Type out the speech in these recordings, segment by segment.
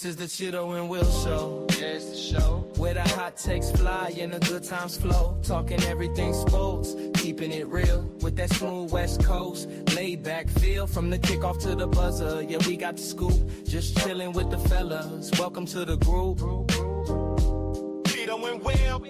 This is the Chido and Will show. Yeah, it's the show. Where the hot takes fly and the good times flow. Talking everything sports, keeping it real. With that smooth West Coast, laid back feel. From the kickoff to the buzzer, yeah, we got the scoop. Just chilling with the fellas. Welcome to the group. Chido and Will.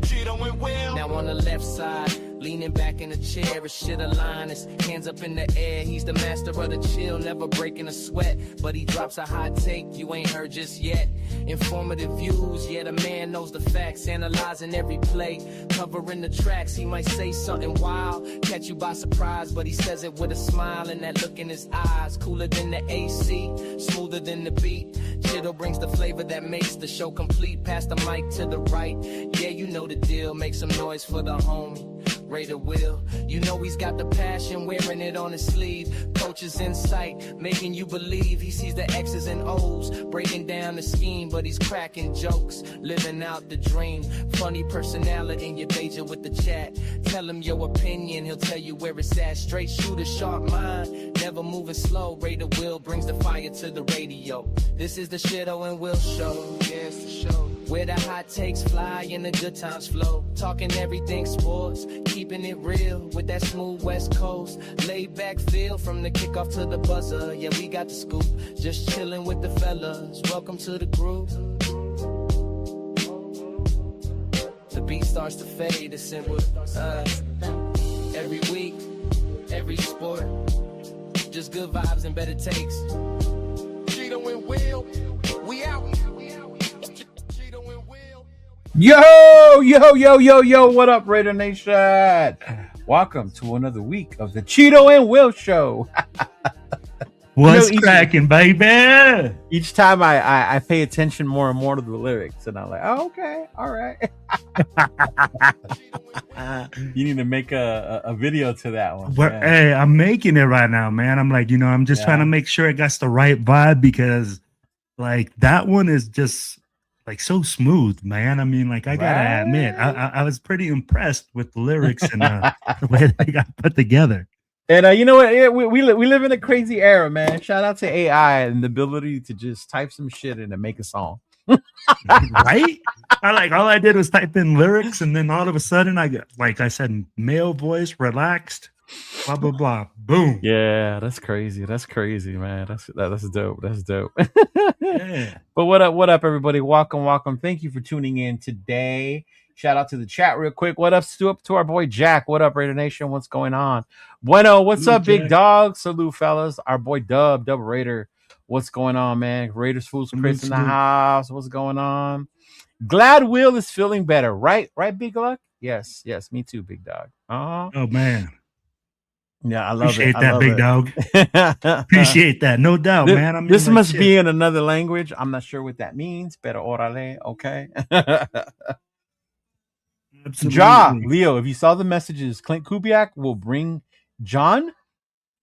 Chido and Will. Now on the left side, leaning back in the chair, his shit aligned, his hands up in the air. He's the master of the chill, never breaking a sweat. But he drops a hot take you ain't heard just yet. Informative views, yeah, the man knows the facts. Analyzing every play, covering the tracks. He might say something wild, catch you by surprise, but he says it with a smile and that look in his eyes. Cooler than the AC, smoother than the beat. Chido brings the flavor that makes the show complete. Pass the mic to the right, yeah, you know the deal. Make some noise for the homie Raider Will. You know he's got the passion, wearing it on his sleeve. Coach's insight, making you believe. He sees the X's and O's, breaking down the scheme, but he's cracking jokes, living out the dream. Funny personality in your pager with the chat. Tell him your opinion, he'll tell you where it's at. Straight shooter, sharp mind, never moving slow. Raider Will brings the fire to the radio. This is the Chido and Will show. Yeah, it's the show. Where the hot takes fly and the good times flow. Talking everything sports, keeping it real with that smooth West Coast. Laid back feel from the kickoff to the buzzer. Yeah, we got the scoop. Just chilling with the fellas. Welcome to the group. The beat starts to fade. It's simple. Every week, every sport. Just good vibes and better takes. Chido and Will. We out. Yo, what up, Raider Nation? Welcome to another week of the Chido and Will show. What's cracking, baby? Each time I pay attention more and more to the lyrics, and I'm like, oh, okay, all right. You need to make a video to that one. But hey, I'm making it right now, man. I'm like, I'm just trying to make sure it got the right vibe, because like that one is just like so smooth, man. I mean, like I gotta admit, I was pretty impressed with the lyrics and the way they got put together. And you know what? We live in a crazy era, man. Shout out to AI and the ability to just type some shit in and make a song. Right? All I did was type in lyrics, and then all of a sudden I got, like I said, male voice, relaxed, blah blah blah, boom. Yeah, that's crazy. That's crazy, man. That's dope. That's dope. Yeah. But what up, everybody? Welcome. Thank you for tuning in today. Shout out to the chat real quick. What up, to our boy Jack? What up, Raider Nation? What's going on? Bueno, what's up, Jack? Big dog? Salute, fellas. Our boy Dub Raider. What's going on, man? Raiders Fools Chris in the house. What's going on? Glad Will is feeling better, right? Right, Big Luck? Yes, me too, Big Dog. Oh man. Yeah, I love Appreciate it. that, big dog. Appreciate that, no doubt, man. I mean, this must be in another language. I'm not sure what that means, pero orale, okay. Leo, if you saw the messages, Clint Kubiak will bring John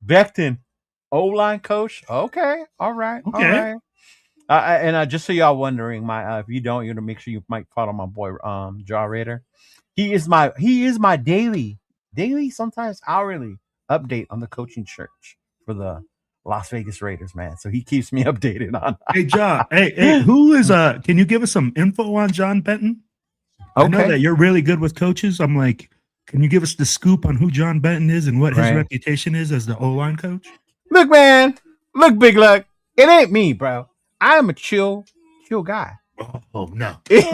Becton, O-line coach. Okay, all right. And just so y'all wondering, if you don't, you know, make sure you might follow my boy Jaw Raider. He is my daily, sometimes hourly update on the coaching search for the Las Vegas Raiders, man. So he keeps me updated on. Hey, John. Hey, who is can you give us some info on John Benton? Okay. I know that you're really good with coaches. I'm like, can you give us the scoop on who John Benton is and what his reputation is as the O-line coach? Look, man. Look, Big Luck. It ain't me, bro. I am a chill guy. Oh no. Hey,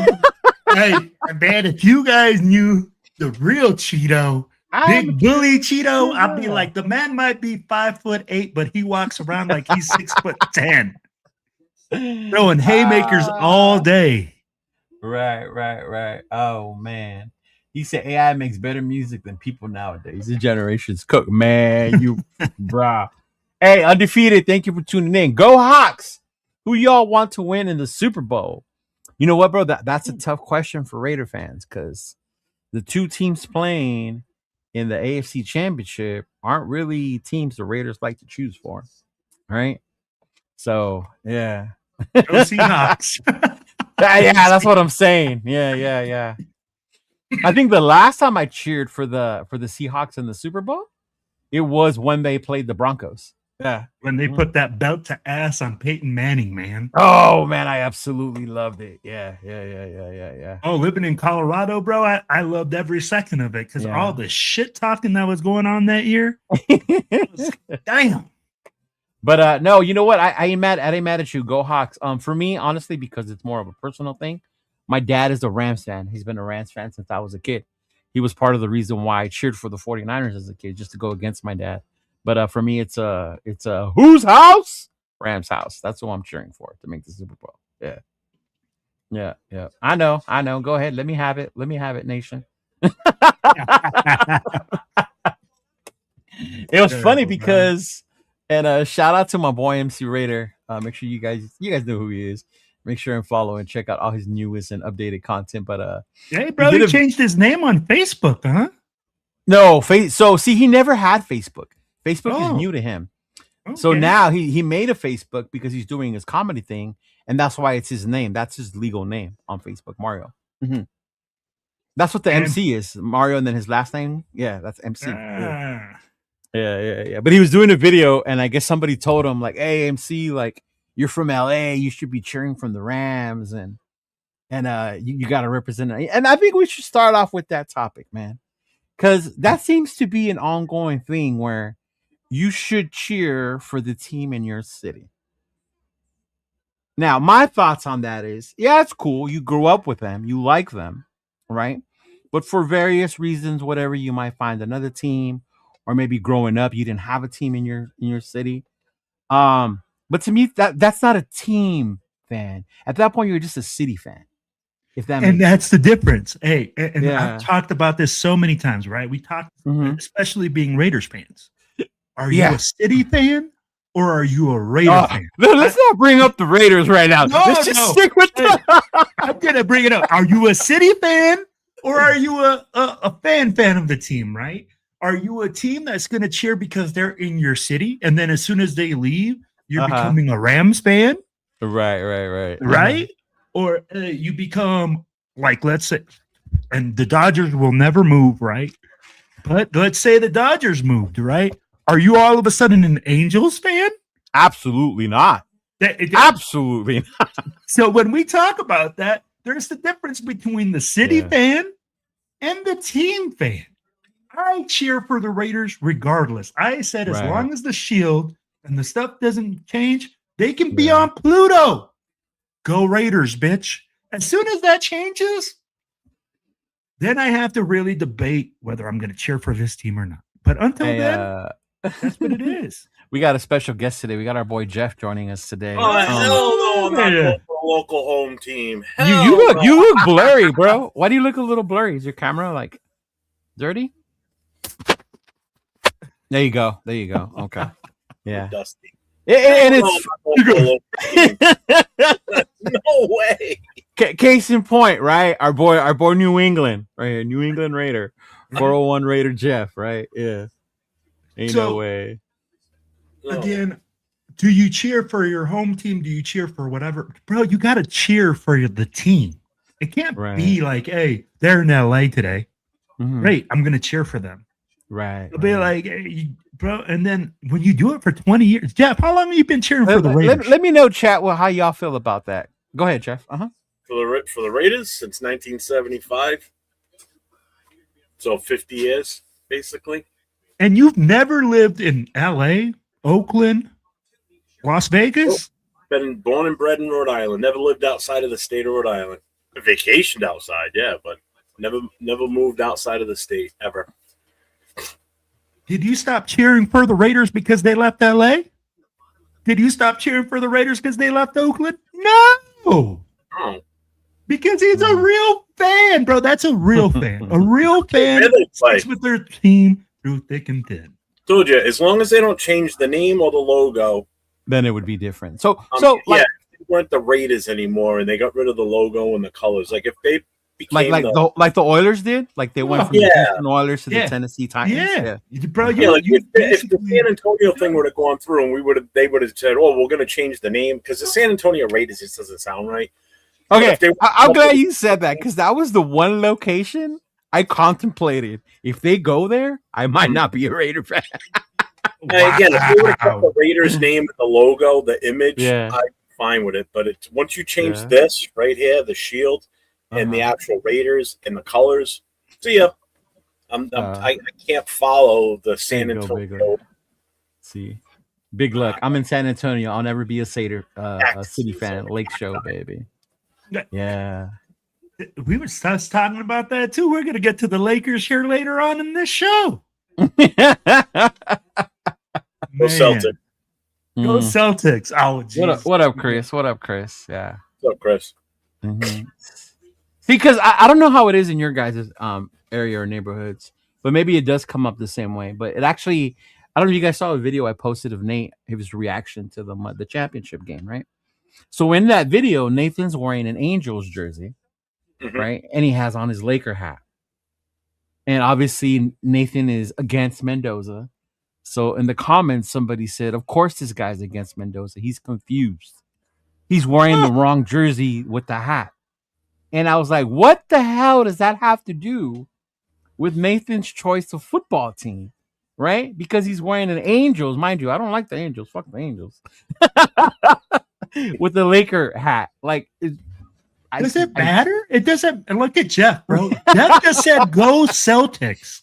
man, if you guys knew the real Chido, Big Bully Chido, I'd be like, the man might be 5'8", but he walks around like he's 6'10", throwing haymakers all day. Right. Oh man, he said AI makes better music than people nowadays. The generation's cook, man. You, brah. Hey, Undefeated, thank you for tuning in. Go Hawks! Who y'all want to win in the Super Bowl? You know what, bro? That's a tough question for Raider fans, because the two teams playing in the AFC Championship aren't really teams the Raiders like to choose for, right? So, yeah. Go Seahawks. Yeah, that's what I'm saying. Yeah. I think the last time I cheered for the Seahawks in the Super Bowl, it was when they played the Broncos. Yeah. When they put that belt to ass on Peyton Manning, man. Oh man, I absolutely loved it. Yeah. Oh, living in Colorado, bro, I loved every second of it because all the shit talking that was going on that year. Damn. But no, you know what? I ain't mad. I ain't mad at you. Go Hawks. For me, honestly, because it's more of a personal thing. My dad is a Rams fan. He's been a Rams fan since I was a kid. He was part of the reason why I cheered for the 49ers as a kid, just to go against my dad. But for me, it's a whose house? Rams house. That's who I'm cheering for to make the Super Bowl. Yeah. I know. Go ahead. Let me have it, nation. It was funny because, and shout out to my boy MC Raider. Make sure you guys know who he is. Make sure and follow and check out all his newest and updated content. But hey, bro, he changed his name on Facebook, huh? No, so see, he never had Facebook. Facebook is new to him. Okay. So now he made a Facebook because he's doing his comedy thing, and that's why it's his name. That's his legal name on Facebook, Mario. Mm-hmm. That's what the MC is, Mario, and then his last name. Yeah, that's MC. Yeah. But he was doing a video, and I guess somebody told him, like, "Hey, MC, like, you're from LA. You should be cheering from the Rams, and you got to represent it." And I think we should start off with that topic, man, because that seems to be an ongoing thing where you should cheer for the team in your city. Now, my thoughts on that is, yeah, it's cool. You grew up with them. You like them, right? But for various reasons, whatever, you might find another team, or maybe growing up, you didn't have a team in your city. But to me, that's not a team fan. At that point, you're just a city fan. If that makes that's the difference. Hey, and I've talked about this so many times, right? We talked, especially being Raiders fans. Are you a city fan or are you a Raider fan? Let's not bring up the Raiders right now. Let's just stick with I'm gonna bring it up. Are you a city fan or are you a fan of the team, right? Are you a team that's gonna cheer because they're in your city, and then as soon as they leave, you're becoming a Rams fan? Right. Or you become, like, let's say, and the Dodgers will never move, right? But let's say the Dodgers moved, right? Are you all of a sudden an Angels fan? Absolutely not. Absolutely not. So when we talk about that, there's the difference between the city fan and the team fan. I cheer for the Raiders regardless. I said as long as the shield and the stuff doesn't change, they can be on Pluto. Go Raiders, bitch. As soon as that changes, then I have to really debate whether I'm going to cheer for this team or not. But until then, that's what it is. We got a special guest today. We got our boy Jeff joining us today. Oh, hell no, I'm not going for a local home team. You look blurry, bro. Why do you look a little blurry? Is your camera like dirty? There you go. Okay. Yeah. Dusty. And it's no way. Case in point, right? Our boy New England, right here, New England Raider, 401 Raider Jeff, right? Yeah. Ain't no way. Again, do you cheer for your home team? Do you cheer for whatever? Bro, you got to cheer for the team. It can't be like, hey, they're in LA today. Great, I'm going to cheer for them. Right. It'll be like, hey, bro, and then when you do it for 20 years, Jeff, how long have you been cheering for the Raiders? Let me know, chat, how y'all feel about that. Go ahead, Jeff. For the Raiders since 1975. So 50 years, basically. And you've never lived in LA, Oakland, Las Vegas? Been born and bred in Rhode Island. Never lived outside of the state of Rhode Island. Vacationed outside, yeah, but never moved outside of the state ever. Did you stop cheering for the Raiders because they left LA? Did you stop cheering for the Raiders because they left Oakland? No. Oh. Because he's a real fan, bro. That's a real fan. A real fan sticks with their team through thick and thin. Told you, as long as they don't change the name or the logo, then it would be different. So they weren't the Raiders anymore, and they got rid of the logo and the colors. Like if they became like the Oilers did, like they went from the Houston Oilers to the Tennessee Titans. Bro. If the San Antonio thing would have gone through, and they would have said, "Oh, we're going to change the name," because the San Antonio Raiders just doesn't sound right. Okay, I'm glad you said that because that was the one location I contemplated. If they go there, I might not be a Raider fan. And again, if you would have kept Wow. the Raiders name, the logo, the image, Yeah. I'm fine with it. But once you change Yeah. this right here, the shield and the actual Raiders and the colors, see ya. I can't follow the San Big go, Antonio. See, big luck. I'm in San Antonio. I'll never be a City fan. Lake Show, baby. Yeah. We were just talking about that too. We're going to get to the Lakers here later on in this show. Go Celtics. Go Celtics. Oh, geez. What up, Chris? What up, Chris? Yeah. What's up, Chris? See, because I don't know how it is in your guys' area or neighborhoods, but maybe it does come up the same way. But it actually, I don't know if you guys saw a video I posted of Nate, his reaction to the championship game, right? So in that video, Nathan's wearing an Angels jersey, right? And he has on his Laker hat. And obviously Nathan is against Mendoza. So in the comments, somebody said, of course this guy's against Mendoza. He's confused. He's wearing the wrong jersey with the hat. And I was like, what the hell does that have to do with Nathan's choice of football team? Right? Because he's wearing an Angels. Mind you, I don't like the Angels. Fuck the Angels. With the Laker hat. Like, does it matter? It doesn't. Look at Jeff, bro. Jeff just said go Celtics.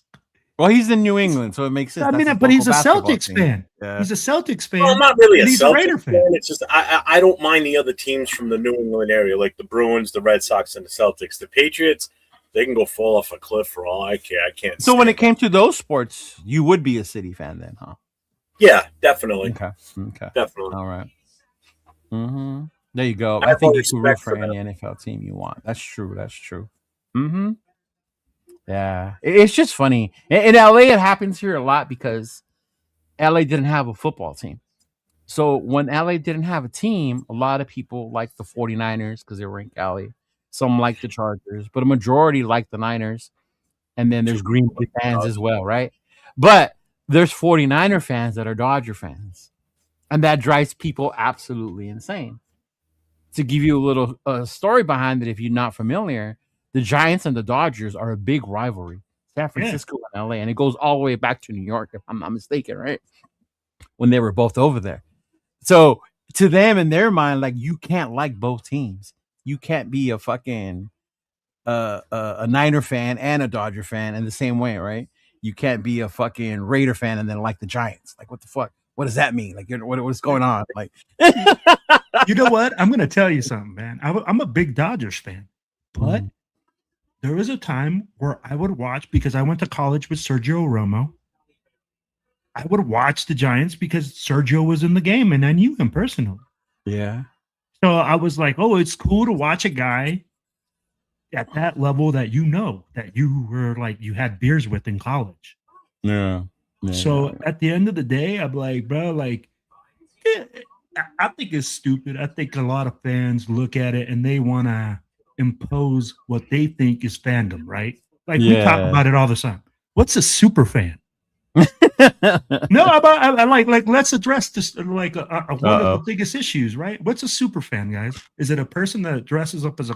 Well, he's in New England, so it makes sense. I mean, but he's a Celtics fan. Yeah. He's a Celtics fan. Well, I'm not really a Celtics Raider fan. It's just I don't mind the other teams from the New England area, like the Bruins, the Red Sox, and the Celtics. The Patriots, they can go fall off a cliff for all I care. I can't. So when it came to those sports, you would be a City fan then, huh? Yeah, definitely. Okay. Definitely. All right. There you go. I I think you have can root for respect for any NFL team you want. That's true. Yeah. It's just funny. In LA, it happens here a lot because LA didn't have a football team. So when LA didn't have a team, a lot of people like the 49ers because they were in Cali. Some like the Chargers, but a majority like the Niners. And then there's Green Bay fans as well, right? But there's 49er fans that are Dodger fans. And that drives people absolutely insane. To give you a little story behind it, if you're not familiar, the Giants and the Dodgers are a big rivalry. San Francisco and LA, and it goes all the way back to New York, if I'm not mistaken, right? When they were both over there. So to them, in their mind, like, you can't like both teams. You can't be a fucking a Niner fan and a Dodger fan in the same way, right? You can't be a fucking Raider fan and then like the Giants. Like, what the fuck? What does that mean? Like, what's going on? Like, you know what? I'm going to tell you something, man. I'm a big Dodgers fan, but there was a time where I would watch, because I went to college with Sergio Romo. I would watch the Giants because Sergio was in the game and I knew him personally. Yeah. So I was like, oh, it's cool to watch a guy at that level that that you were like, you had beers with in college. Yeah. So at the end of the day, I'm like, bro, like, I think it's stupid. I think a lot of fans look at it and they want to impose what they think is fandom, right? Like, we talk about it all the time. What's a super fan? No, I like let's address this, like one of the biggest issues, right? What's a super fan, guys? Is it a person that dresses up as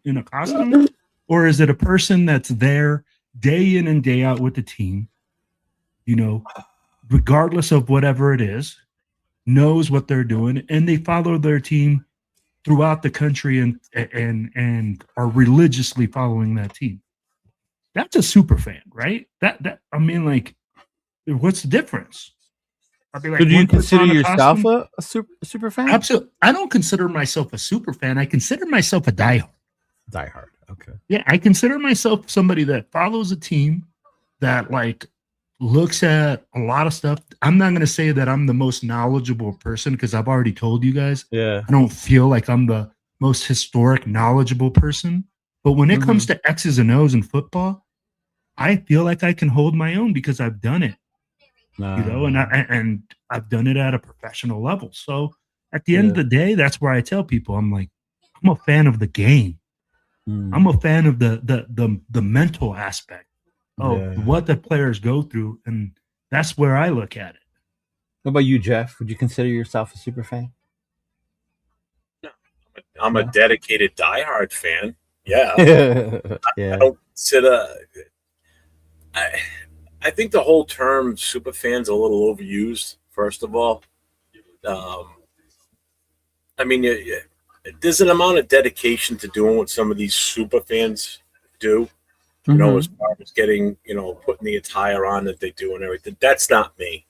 in a costume, or is it a person that's there day in and day out with the team? You know, regardless of whatever it is, knows what they're doing, and they follow their team throughout the country and are religiously following that team. That's a super fan, right? That I mean, like, what's the difference? I'd be like, so do you consider yourself a super fan? Absolutely. I don't consider myself a super fan. I consider myself a diehard. Diehard. Okay. Yeah, I consider myself somebody that follows a team, that like looks at a lot of stuff. I'm not going to say that I'm the most knowledgeable person, because I've already told you guys. Yeah. I don't feel like I'm the most historic, knowledgeable person. But when it comes to X's and O's in football, I feel like I can hold my own because I've done it. You know, and I've done it at a professional level. So at the end of the day, that's where I tell people, I'm like, I'm a fan of the game. I'm a fan of the mental aspect of what the players go through, and that's where I look at it. What about you, Jeff? Would you consider yourself a super fan? I'm a dedicated diehard fan. Yeah. I don't consider. I think the whole term super fan's a little overused. First of all, I mean, there's an amount of dedication to doing what some of these super fans do. You know, as far as getting, putting the attire on that they do and everything. That's not me.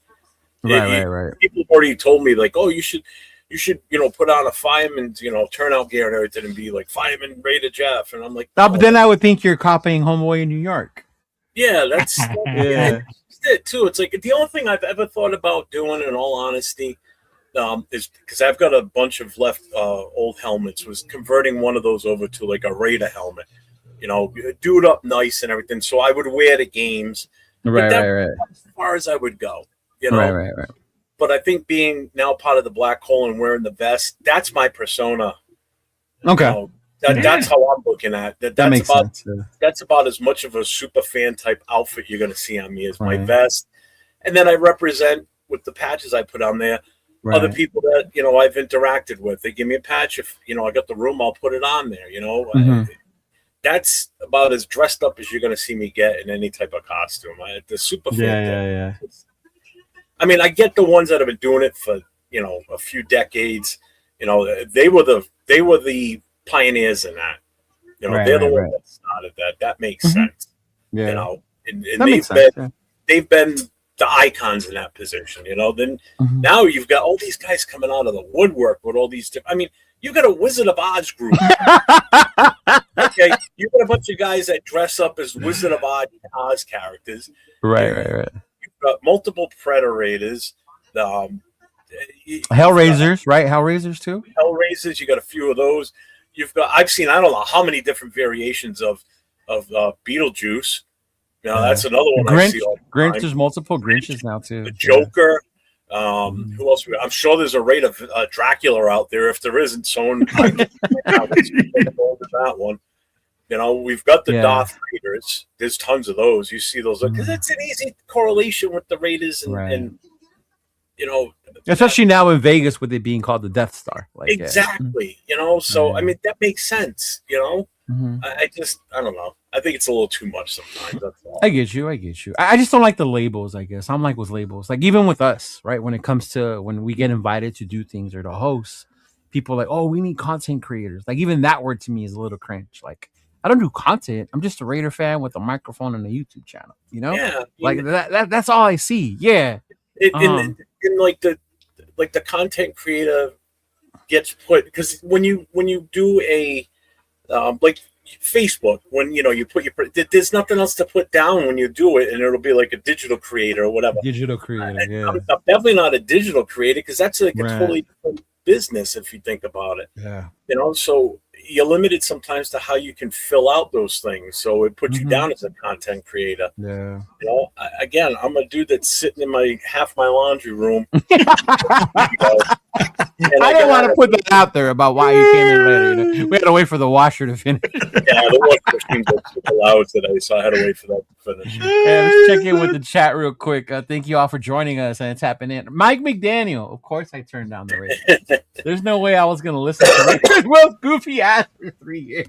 Right. People have already told me, like, oh, you should, put on a fireman's, turnout gear and everything and be like Fireman Raider Jeff. And I'm like, no, but then I would think you're copying Homeboy in New York. Yeah, that's it too. It's like the only thing I've ever thought about doing, in all honesty, is because I've got a bunch of left old helmets, was converting one of those over to like a Raider helmet. Do it up nice and everything. So I would wear the games. Right. As far as I would go, Right. But I think being now part of the Black Hole and wearing the vest, that's my persona. Okay. That's how I'm looking at that. That makes sense. That's about as much of a super fan type outfit you're going to see on me as my vest. And then I represent with the patches I put on there. Other people that, I've interacted with. They give me a patch. If, I got the room, I'll put it on there, That's about as dressed up as you're going to see me get in any type of costume. The super fan. Yeah. I mean, I get the ones that have been doing it for, a few decades. They were the pioneers in that. They're the ones that started that. That makes sense. Yeah. And they've been the icons in that position. Then now you've got all these guys coming out of the woodwork with all these. I mean, you got a Wizard of Oz group. Okay, you got a bunch of guys that dress up as Wizard of Oz characters. Right. You've got multiple Predators. Hellraisers, right? Hellraisers too. Hellraisers. You got a few of those. I've seen I don't know how many different variations of Beetlejuice. That's another one. Grinch. I see all the Grinch. time. There's multiple Grinches now too. The Joker. Who else? I'm sure there's a rate of Dracula out there. If there isn't, someone that one. We've got the Darth Raiders. There's tons of those. You see those because it's an easy correlation with the Raiders and especially now in Vegas with it being called the Death Star. Exactly. So I mean that makes sense. I don't know. I think it's a little too much sometimes. That's all. I get you. I just don't like the labels, I guess. I'm like with labels. Like even with us, right? When it comes to when we get invited to do things or to host, people are like, oh, we need content creators. Like even that word to me is a little cringe. Like I don't do content. I'm just a Raider fan with a microphone and a YouTube channel. Yeah. Like that's all I see. Yeah. And like the content creator gets put because when you do a like Facebook, when you put there's nothing else to put down when you do it, and it'll be like a digital creator or whatever. Digital creator, yeah. I'm definitely not a digital creator because that's like a totally different business if you think about it. Yeah. So you're limited sometimes to how you can fill out those things. So it puts you down as a content creator. Yeah. Again, I'm a dude that's sitting in half my laundry room. And I didn't want to put that out there about why you came in later. We had to wait for the washer to finish. Yeah, the washing machine was super loud today, so I had to wait for that to finish. Let's check in with the chat real quick. Thank you all for joining us and tapping in. Mike McDaniel, of course, I turned down the radio. There's no way I was going to listen to Raider Will's goofy ass for 3 years.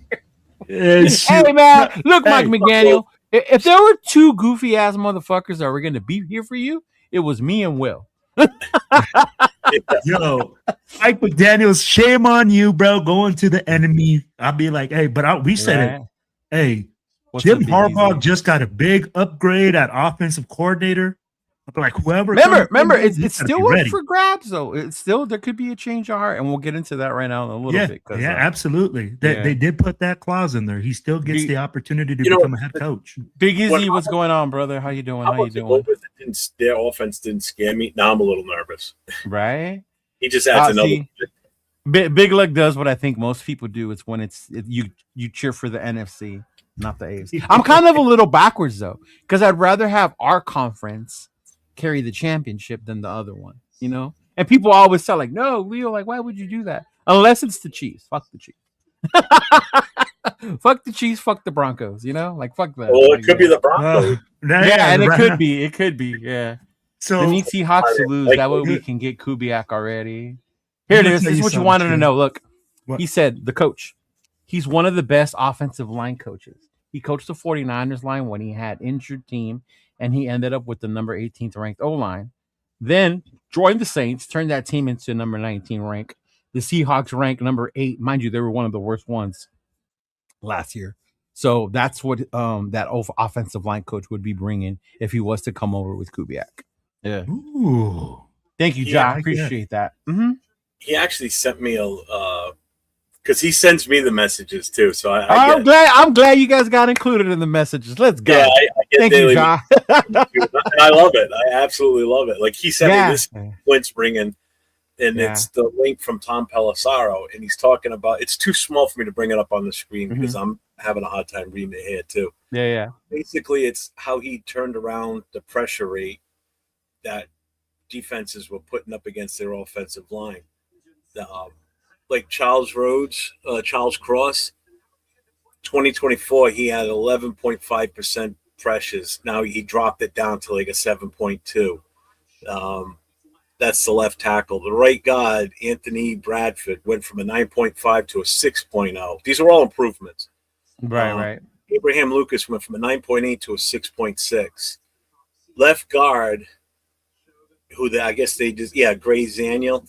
Hey man, look, Mike McDaniel. If there were two goofy ass motherfuckers that were going to be here for you, it was me and Will. Yo, Mike McDaniels, shame on you, bro. Going to the enemy. I'll be like, hey, but we said it. Hey, Jim Harbaugh just got a big upgrade at offensive coordinator. I'm like, whoever. Remember, it's still up for grabs, though. It's still there could be a change of heart, and we'll get into that right now in a little bit. Yeah, absolutely. They did put that clause in there. He still gets the opportunity to become a head coach. Big Izzy, what's going on, brother? How you doing? How you doing? Their offense didn't scare me. Now I'm a little nervous. Right? He just adds another. Big Luck does what I think most people do. It's when you cheer for the NFC, not the AFC. I'm kind of a little backwards though, because I'd rather have our conference carry the championship than the other one, And people always tell like, no, Leo, like, why would you do that? Unless it's the Chiefs. Fuck the Chiefs. Fuck the Chiefs. Fuck the Broncos. Like fuck that. Well, it could be the Broncos. And it could be. It could be. Yeah. So the Nixie Hawks to lose. That way we can get Kubiak already. Here it is. This is what you wanted to know. Look, he said the coach. He's one of the best offensive line coaches. He coached the 49ers line when he had injured team and he ended up with the number 18th ranked O-line. Then joined the Saints, turned that team into number 19 rank. The Seahawks ranked number 8. Mind you, they were one of the worst ones last year. So that's what that offensive line coach would be bringing if he was to come over with Kubiak. Yeah. Ooh. Thank you, John. I appreciate that. Mm-hmm. He actually sent me because he sends me the messages too. So I'm glad you guys got included in the messages. Let's go. Yeah, I get Thank daily you, John. And I love it. I absolutely love it. Like he sent me this Flint's bringing, and it's the link from Tom Pelissaro, and he's talking about. It's too small for me to bring it up on the screen because I'm having a hard time reading it here too. Yeah. Basically, it's how he turned around the pressure rate that defenses were putting up against their offensive line. Like Charles Cross, 2024, he had 11.5% pressures. Now he dropped it down to like a 7.2. That's the left tackle. The right guard, Anthony Bradford, went from a 9.5 to a 6.0. These are all improvements. Right. Abraham Lucas went from a 9.8 to a 6.6. Left guard, I guess they just, Gray Zabel.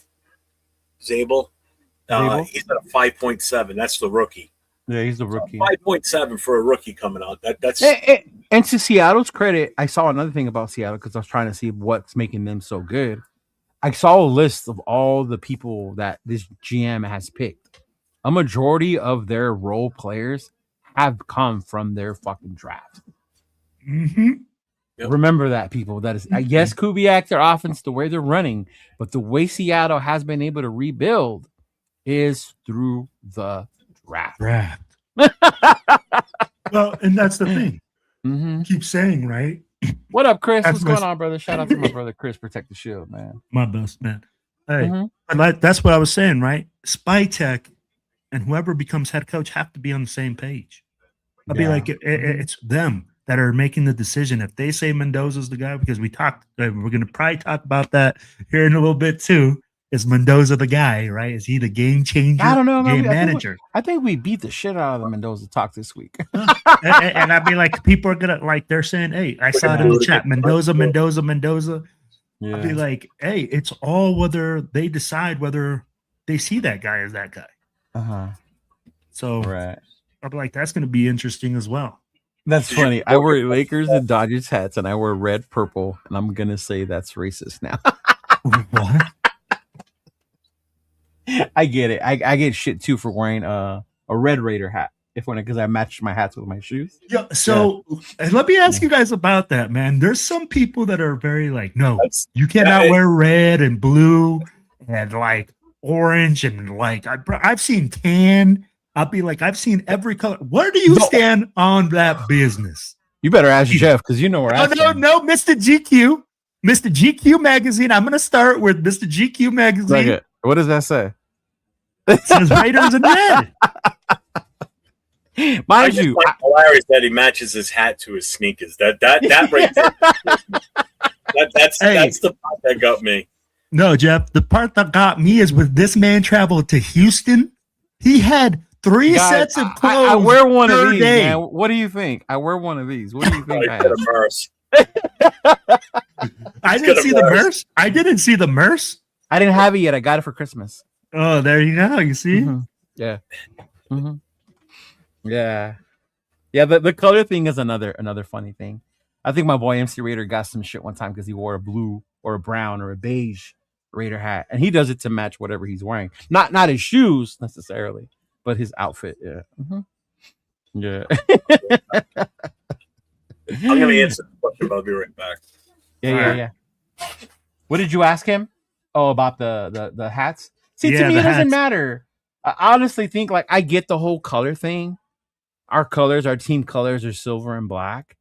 He's at a 5.7. That's the rookie. Yeah, he's the rookie. 5.7 for a rookie coming out. That's and to Seattle's credit, I saw another thing about Seattle because I was trying to see what's making them so good. I saw a list of all the people that this GM has picked. A majority of their role players have come from their fucking draft. Mm-hmm. Yep. Remember that, people. That is, yes, Kubiak, their offense, the way they're running, but the way Seattle has been able to rebuild is through the draft. Well, and that's the thing. Mm-hmm. Keep saying, right? What up, Chris? What's going on, brother? Shout out to my brother Chris. Protect the shield, man. My best man. Hey, that's what I was saying, right? Spytech and whoever becomes head coach have to be on the same page. I'll be like, it's them that are making the decision. If they say Mendoza's the guy, because we're going to probably talk about that here in a little bit too. Is Mendoza the guy, right? Is he the game changer? I don't know. Game manager. I think we beat the shit out of the Mendoza talk this week. and I'd be like, people are going to they're saying, hey, I saw it in the chat. Mendoza. Yeah. I'd be like, hey, it's all whether they decide whether they see that guy as that guy. Uh-huh. So right. I'd be like, that's going to be interesting as well. That's funny. I wear Lakers and Dodgers hats and I wear red, purple, and I'm going to say that's racist now. What? I get it. I get shit too for wearing a Red Raider hat because I matched my hats with my shoes. Yeah. So let me ask you guys about that, man. There's some people that are very like, no, you cannot wear red and blue and like orange and like I've seen tan. I'll be like, I've seen every color. Where do you stand on that business? You better ask Jeff because you know where I stand. No, Mr. GQ magazine. I'm going to start with Mr. GQ magazine. What does that say? It says Raiders in red. Mind you, hilarious that he matches his hat to his sneakers. That right there. That's the part that got me. No, Jeff, the part that got me is when this man traveled to Houston. He had 3 sets of clothes. I wear one of these, man. What do you think? I wear one of these. What do you think? I didn't see the Merce. I didn't have it yet. I got it for Christmas. Oh, there you go. You see? Mm-hmm. Yeah. Mm-hmm. Yeah. Yeah, the color thing is another funny thing. I think my boy MC Raider got some shit one time because he wore a blue or a brown or a beige Raider hat. And he does it to match whatever he's wearing. Not his shoes necessarily, but his outfit. Yeah. Mm-hmm. Yeah. I'm going to answer the question, but I'll be right back. Yeah. What did you ask him? Oh, about the hats? See, to me, it doesn't matter. I honestly think, like, I get the whole color thing. Our team colors are silver and black.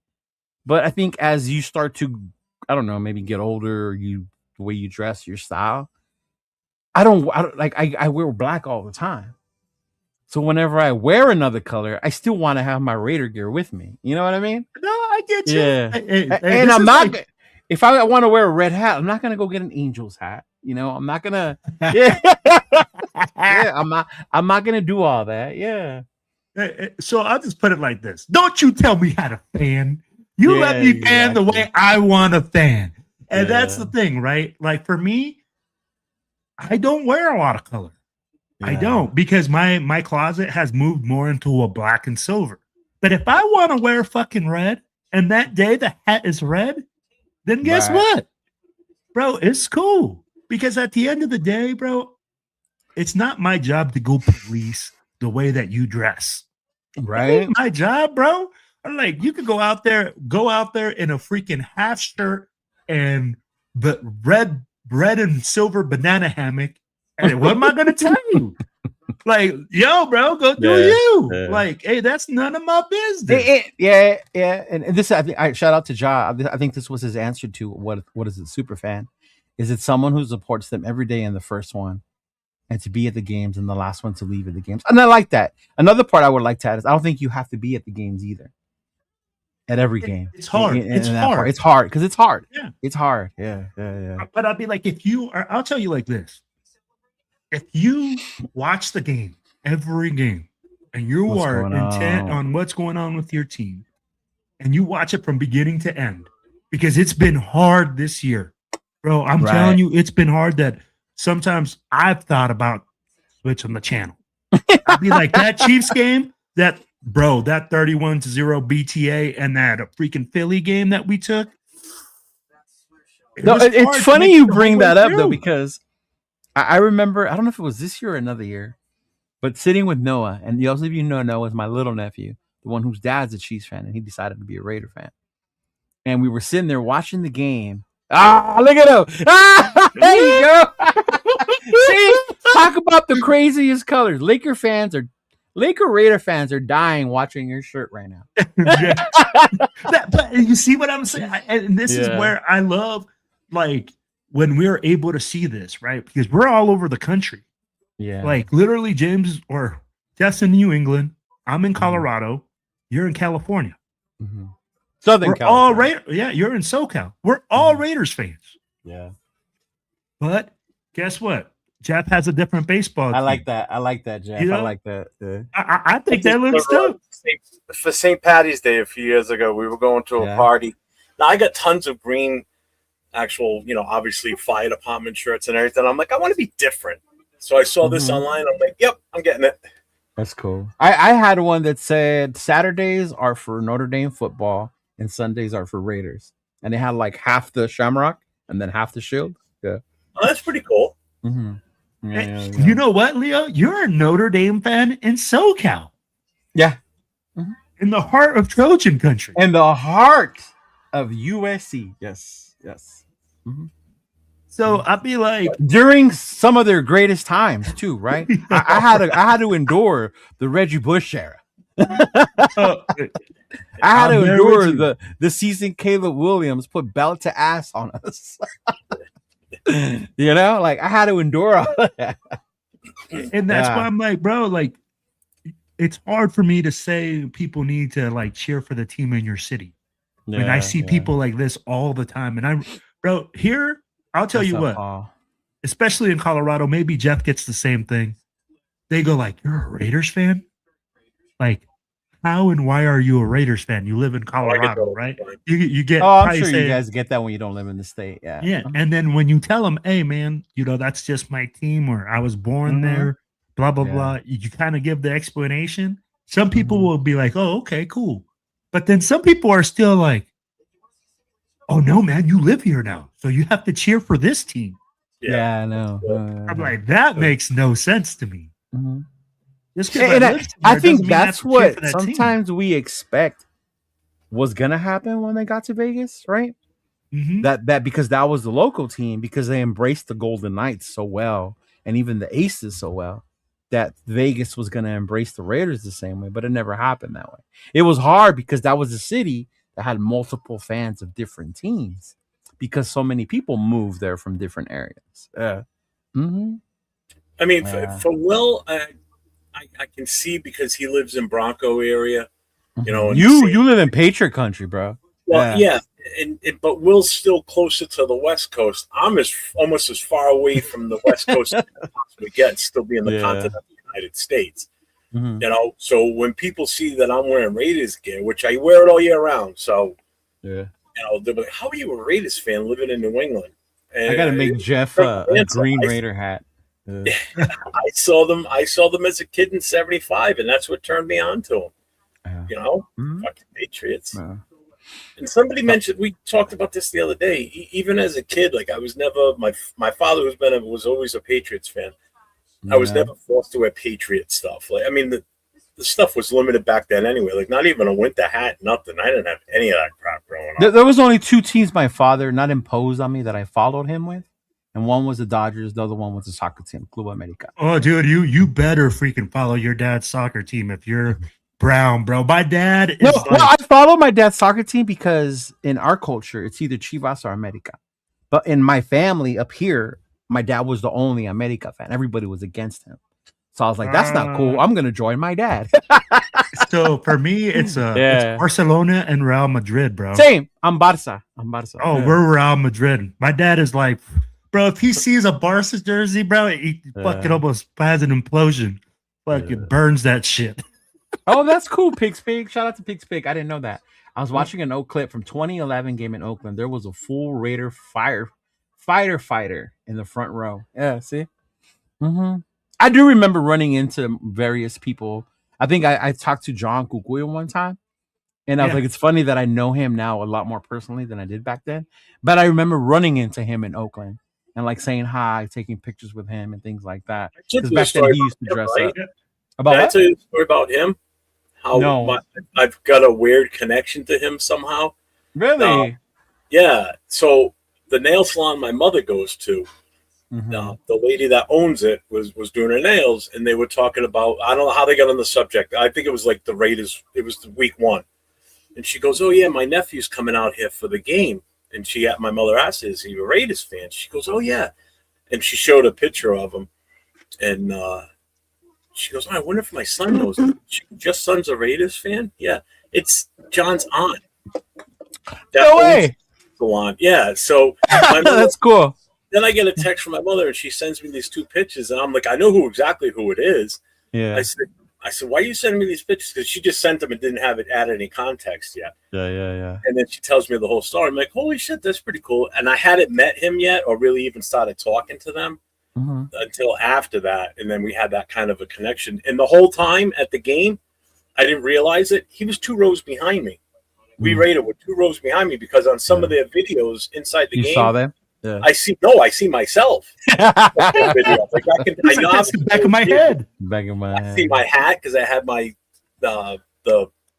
But I think as you start to, I don't know, maybe get older, the way you dress, your style, I wear black all the time. So whenever I wear another color, I still want to have my Raider gear with me. You know what I mean? No, I get you. Yeah. And I'm not, if I want to wear a red hat, I'm not going to go get an Angels hat. You know, I'm not gonna. Yeah, I'm not gonna do all that. Yeah. So I'll just put it like this: don't you tell me how to fan You let me fan the way I want to fan. And that's the thing, right? Like for me, I don't wear a lot of color. I don't, because my closet has moved more into a black and silver. But if I want to wear fucking red and that day the hat is red, then guess what? Bro, it's cool. Because at the end of the day, bro, it's not my job to go police the way that you dress. Right? It's my job, bro. I'm like, you could go out there in a freaking half shirt and the red and silver banana hammock. And what am I gonna tell you? Like, yo, bro, go do you. Yeah. Like, hey, that's none of my business. Yeah. And this, I think, I shout out to Ja. I think this was his answer to what is a super fan? Is it someone who supports them every day in the first one, and to be at the games, and the last one to leave at the games? And I like that. Another part I would like to add is I don't think you have to be at the games either. At every game, it's hard. It's hard. It's hard because it's hard. Yeah, it's hard. Yeah. But I'll be like, I'll tell you like this. If you watch the game, every game, and you are intent on what's going on with your team, and you watch it from beginning to end, because it's been hard this year, bro. I'm telling you, it's been hard that sometimes I've thought about switching the channel. I'd be like, that Chiefs game, that 31-0 BTA and that freaking Philly game that we took. It's funny you bring that up, though, because I remember, I don't know if it was this year or another year, but sitting with Noah, and those of you know Noah is my little nephew, the one whose dad's a Chiefs fan, and he decided to be a Raider fan. And we were sitting there watching the game. Look at him. There you go. See, talk about the craziest colors. Laker Raider fans are dying watching your shirt right now. But you see what I'm saying? And this is where I love, like, when we're able to see this, right? Because we're all over the country. Yeah. Like, literally, James or Jeff's in New England. I'm in Colorado. You're in California. Mm-hmm. Southern California. You're in SoCal. We're all Raiders fans. Yeah. But guess what? Jeff has a different baseball team. I like that, Jeff. You know? I like that. Yeah. I think that looks dope. For St. Patty's Day a few years ago, we were going to a party. Now, I got tons of green, actual, obviously fire department shirts and everything. I'm like, I want to be different. So I saw this online. I'm like, yep, I'm getting it. That's cool. I had one that said Saturdays are for Notre Dame football and Sundays are for Raiders. And they had like half the shamrock and then half the shield. Yeah. Oh, that's pretty cool. Mm-hmm. Yeah. You know what, Leo? You're a Notre Dame fan in SoCal. Yeah. Mm-hmm. In the heart of Trojan country. In the heart of USC. Yes. Mm-hmm. So I'd be like, during some of their greatest times too, right? I had to endure the Reggie Bush era. I had to endure the season Caleb Williams put belt to ass on us. Like I had to endure all of that. And that's why I'm like, bro, like it's hard for me to say people need to like cheer for the team in your city. When I see people like this all the time. And here, I'll tell you what, especially in Colorado, maybe Jeff gets the same thing. They go like, you're a Raiders fan? Like, how and why are you a Raiders fan? You live in Colorado, right? You get. Oh, I'm sure you guys get that when you don't live in the state. Yeah. Yeah. And then when you tell them, hey, man, that's just my team, or I was born there, blah, blah, blah. You kind of give the explanation. Some people will be like, oh, okay, cool. But then some people are still like, oh, no, man, you live here now, so you have to cheer for this team. Yeah, I know. I'm like, that makes no sense to me. Mm-hmm. I think that's what sometimes we expect was gonna happen when they got to Vegas, right? Mm-hmm. That because that was the local team, because they embraced the Golden Knights so well, and even the Aces so well, that Vegas was gonna embrace the Raiders the same way, but it never happened that way. It was hard because that was a city that had multiple fans of different teams, because so many people moved there from different areas. I mean, for Will, I can see, because he lives in Bronco area, you live in Patriot country, bro. Well, but Will's still closer to the West Coast. I'm almost as far away from the West Coast as I possibly get, still be in the continental United States. Mm-hmm. So when people see that I'm wearing Raiders gear, which I wear it all year round, so Yeah. They're like, "How are you a Raiders fan living in New England?" And I gotta make Jeff a Green Raider hat. I saw them as a kid in '75, and that's what turned me on to them. Fucking Patriots. And somebody mentioned, we talked about this the other day. Even as a kid, like I was never my father was always a Patriots fan. I was never forced to wear Patriot stuff. Like, I mean, the stuff was limited back then anyway. Like, not even a winter hat, nothing. I didn't have any of that crap growing up. There was only 2 teams my father not imposed on me that I followed him with. And one was the Dodgers, the other one was the soccer team, Club America. Oh, dude, you better freaking follow your dad's soccer team if you're brown, bro. My dad is I follow my dad's soccer team because in our culture, it's either Chivas or America. But in my family up here, my dad was the only America fan. Everybody was against him. So I was like, that's not cool. I'm going to join my dad. So for me, it's Barcelona and Real Madrid, bro. Same. I'm Barca. Oh, we're Real Madrid. My dad is like, bro, if he sees a Barca jersey, bro, he fucking almost has an implosion. Fucking burns that shit. Oh, that's cool, Pig's Pig. Shout out to Pig's Pig. I didn't know that. I was watching an old clip from 2011 game in Oakland. There was a full Raider fighter in the front row. Yeah, see? I do remember running into various people. I think I talked to John Kukuya one time. And I was like, it's funny that I know him now a lot more personally than I did back then. But I remember running into him in Oakland and like saying hi, taking pictures with him and things like that. Because back then he used to dress up. Can I tell you a story about him? I've got a weird connection to him somehow. Really? Yeah. So the nail salon my mother goes to, the lady that owns it was doing her nails, and they were talking about, I don't know how they got on the subject. I think it was like the Raiders. It was week 1. And she goes, "Oh, yeah, my nephew's coming out here for the game." And my mother asked, "Is he a Raiders fan?" She goes, "Oh, yeah." And she showed a picture of him. And she goes, "Oh, I wonder if my son knows him." Your son's a Raiders fan? Yeah. It's John's aunt. No way. Salon. Yeah. So my mother, that's cool. Then I get a text from my mother, and she sends me these 2 pictures. And I'm like, I know exactly who it is. Yeah. I said, "Why are you sending me these pictures?" Because she just sent them and didn't have it add any context yet. Yeah. And then she tells me the whole story. I'm like, holy shit, that's pretty cool. And I hadn't met him yet or really even started talking to them until after that. And then we had that kind of a connection. And the whole time at the game, I didn't realize it. He was 2 rows behind me. We Raider were 2 rows behind me because on some of their videos inside the game. You saw them? Yeah. I see myself. That's the back of my head. I see my hat because I had my the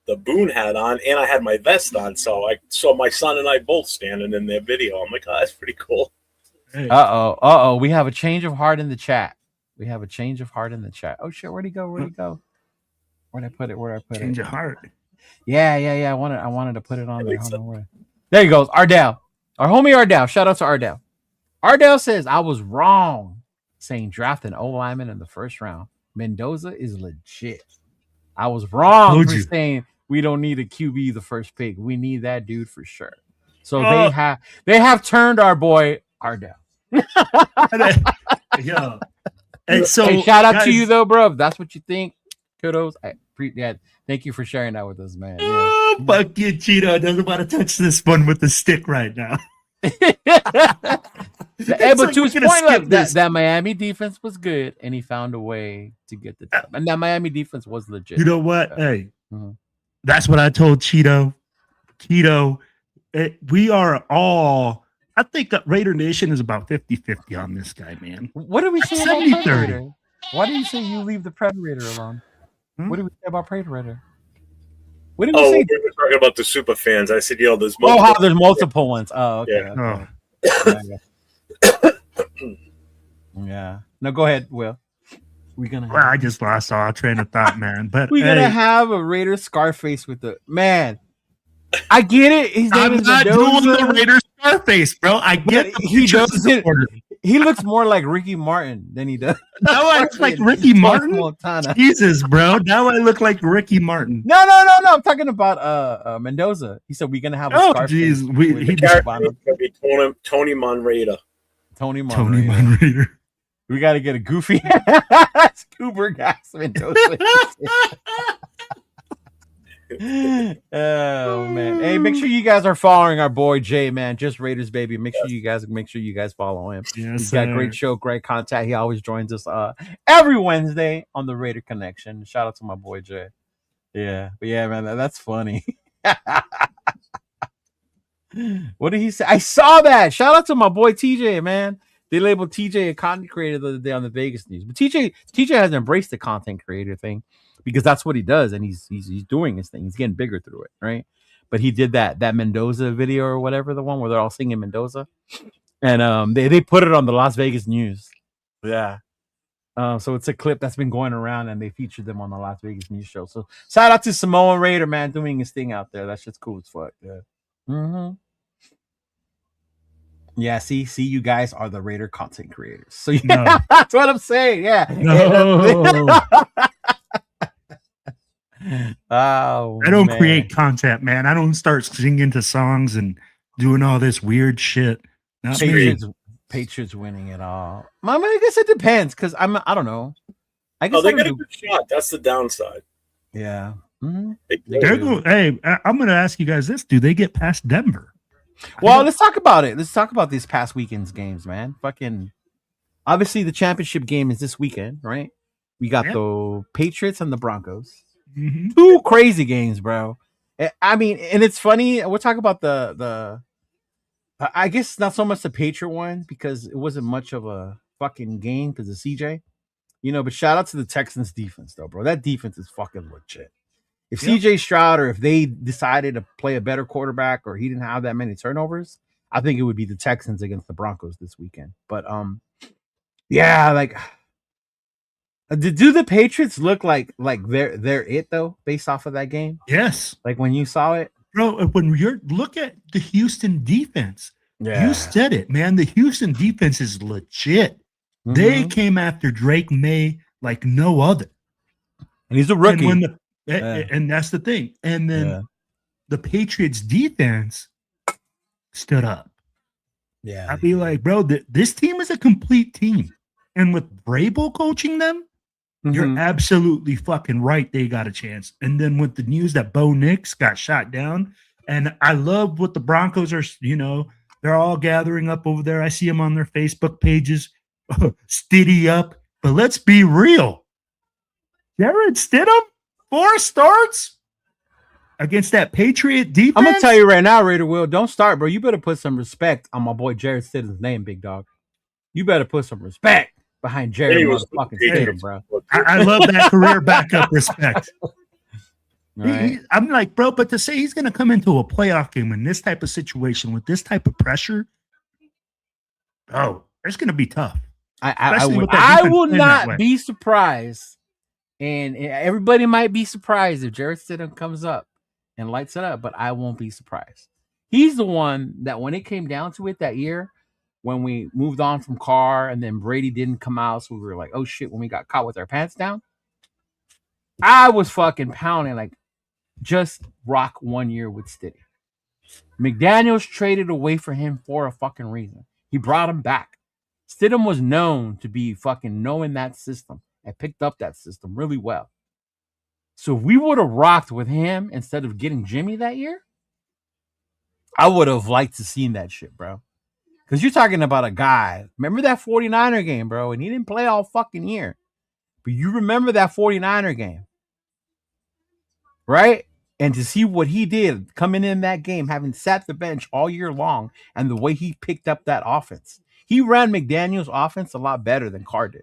Boone hat on and I had my vest on. So I saw my son and I both standing in their video. I'm like, oh, that's pretty cool. Uh-oh. We have a change of heart in the chat. Oh shit, where'd he go? Where'd I put it? Change of heart. Yeah. I wanted to put it on there. Hold on, where? There he goes. Ardell. Our homie Ardell. Shout out to Ardell. Ardell says, I was wrong saying draft an O-lineman in the first round. Mendoza is legit. I was wrong for saying we don't need a QB the first pick. We need that dude for sure. So they have turned our boy Ardell. Yeah. And so hey, shout out to you though, bro. If that's what you think, kudos. Thank you for sharing that with us, man. Yeah. Fuck you, Cheeto. Doesn't want to touch this one with the stick right now. But to his point, that Miami defense was good, and he found a way to get the job. And that Miami defense was legit. You know what? Hey, that's what I told Cheeto. We are all, I think that Raider Nation is about 50-50 on this guy, man. What did we say about 70-30? Why do you say you leave the Predator alone? What did we say about Predator? What did we say? We were talking about the super fans. I said, there's multiple. There's multiple ones. Oh, okay. Yeah. Yeah. No, go ahead, Will. I just lost all train of thought, man. But we're gonna have a Raider Scarface with the man. I get it. His name is not doing the Raider Scarface, bro. I get it. He doesn't. He looks more like Ricky Martin than he does. Now I look like Ricky Martin. Montana. Jesus, bro. Now I look like Ricky Martin. No. I'm talking about Mendoza. He said we're gonna have a Scarface. He just gonna be Tony Monraider. Tony Monraider. We got to get a goofy scuba gas Mendoza. Oh man. Hey, make sure you guys are following our boy Jay, man. Just Raiders baby. Make sure you guys follow him. Yes, He's got great show, great contact. He always joins us every Wednesday on the Raider Connection. Shout out to my boy Jay. Yeah. But yeah, man, that's funny. What did he say? I saw that. Shout out to my boy TJ, man. They labeled TJ a content creator the other day on the Vegas news. But TJ has embraced the content creator thing because that's what he does, and he's doing his thing. He's getting bigger through it, right? But he did that Mendoza video or whatever, the one where they're all singing Mendoza, and they put it on the Las Vegas news. Yeah. So it's a clip that's been going around, and they featured them on the Las Vegas news show. So shout out to Samoan Raider, man, doing his thing out there. That shit's cool as fuck. Yeah. Mm-hmm. Yeah, see, you guys are the Raider content creators. So yeah, no. That's what I'm saying. Yeah. No. Oh, I don't create content, man. I don't start singing to songs and doing all this weird shit. Patriots winning it all. Mama, I guess it depends because I don't know. I guess they got a good shot. That's the downside. Yeah. Mm-hmm. Hey, I'm going to ask you guys this: do they get past Denver? Well, let's talk about it. Let's talk about this past weekend's games, man. Fucking, obviously the championship game is this weekend, right? We got the Patriots and the Broncos. Mm-hmm. Two crazy games, bro. I mean, and it's funny. We'll talk about the. I guess not so much the Patriot one because it wasn't much of a fucking game because of CJ, But shout out to the Texans defense, though, bro. That defense is fucking legit. If CJ Stroud or if they decided to play a better quarterback or he didn't have that many turnovers, I think it would be the Texans against the Broncos this weekend. But yeah, like, do the Patriots look like they're it though, based off of that game? Yes. Like when you saw it, bro. When you're look at the Houston defense, you said it, man. The Houston defense is legit. Mm-hmm. They came after Drake May like no other, and he's a rookie. And that's the thing. And then the Patriots defense stood up. Yeah. I'd be like, bro, this team is a complete team. And with Vrabel coaching them, you're absolutely fucking right. They got a chance. And then with the news that Bo Nix got shot down, and I love what the Broncos are, they're all gathering up over there. I see them on their Facebook pages, steady up. But let's be real. Jarrett Stidham? 4 starts against that Patriot defense. I'm gonna tell you right now, Raider Will, don't start, bro. You better put some respect on my boy Jarrett Stidham's name, big dog. You better put some respect behind Jarrett motherfucking Stidham, bro. I love that career backup respect. Right. I'm like, bro, but to say he's gonna come into a playoff game in this type of situation with this type of pressure, it's gonna be tough. I will not be surprised. And everybody might be surprised if Jarrett Stidham comes up and lights it up, but I won't be surprised. He's the one that when it came down to it that year, when we moved on from Carr and then Brady didn't come out, so we were like, oh shit, when we got caught with our pants down, I was fucking pounding like, just rock 1 year with Stidham. McDaniels traded away for him for a fucking reason. He brought him back. Stidham was known to be fucking knowing that system. And picked up that system really well. So if we would have rocked with him instead of getting Jimmy that year, I would have liked to seen that shit, bro. Because you're talking about a guy. Remember that 49er game, bro? And he didn't play all fucking year. But you remember that 49er game. Right? And to see what he did coming in that game, having sat the bench all year long, and the way he picked up that offense. He ran McDaniel's offense a lot better than Carr did.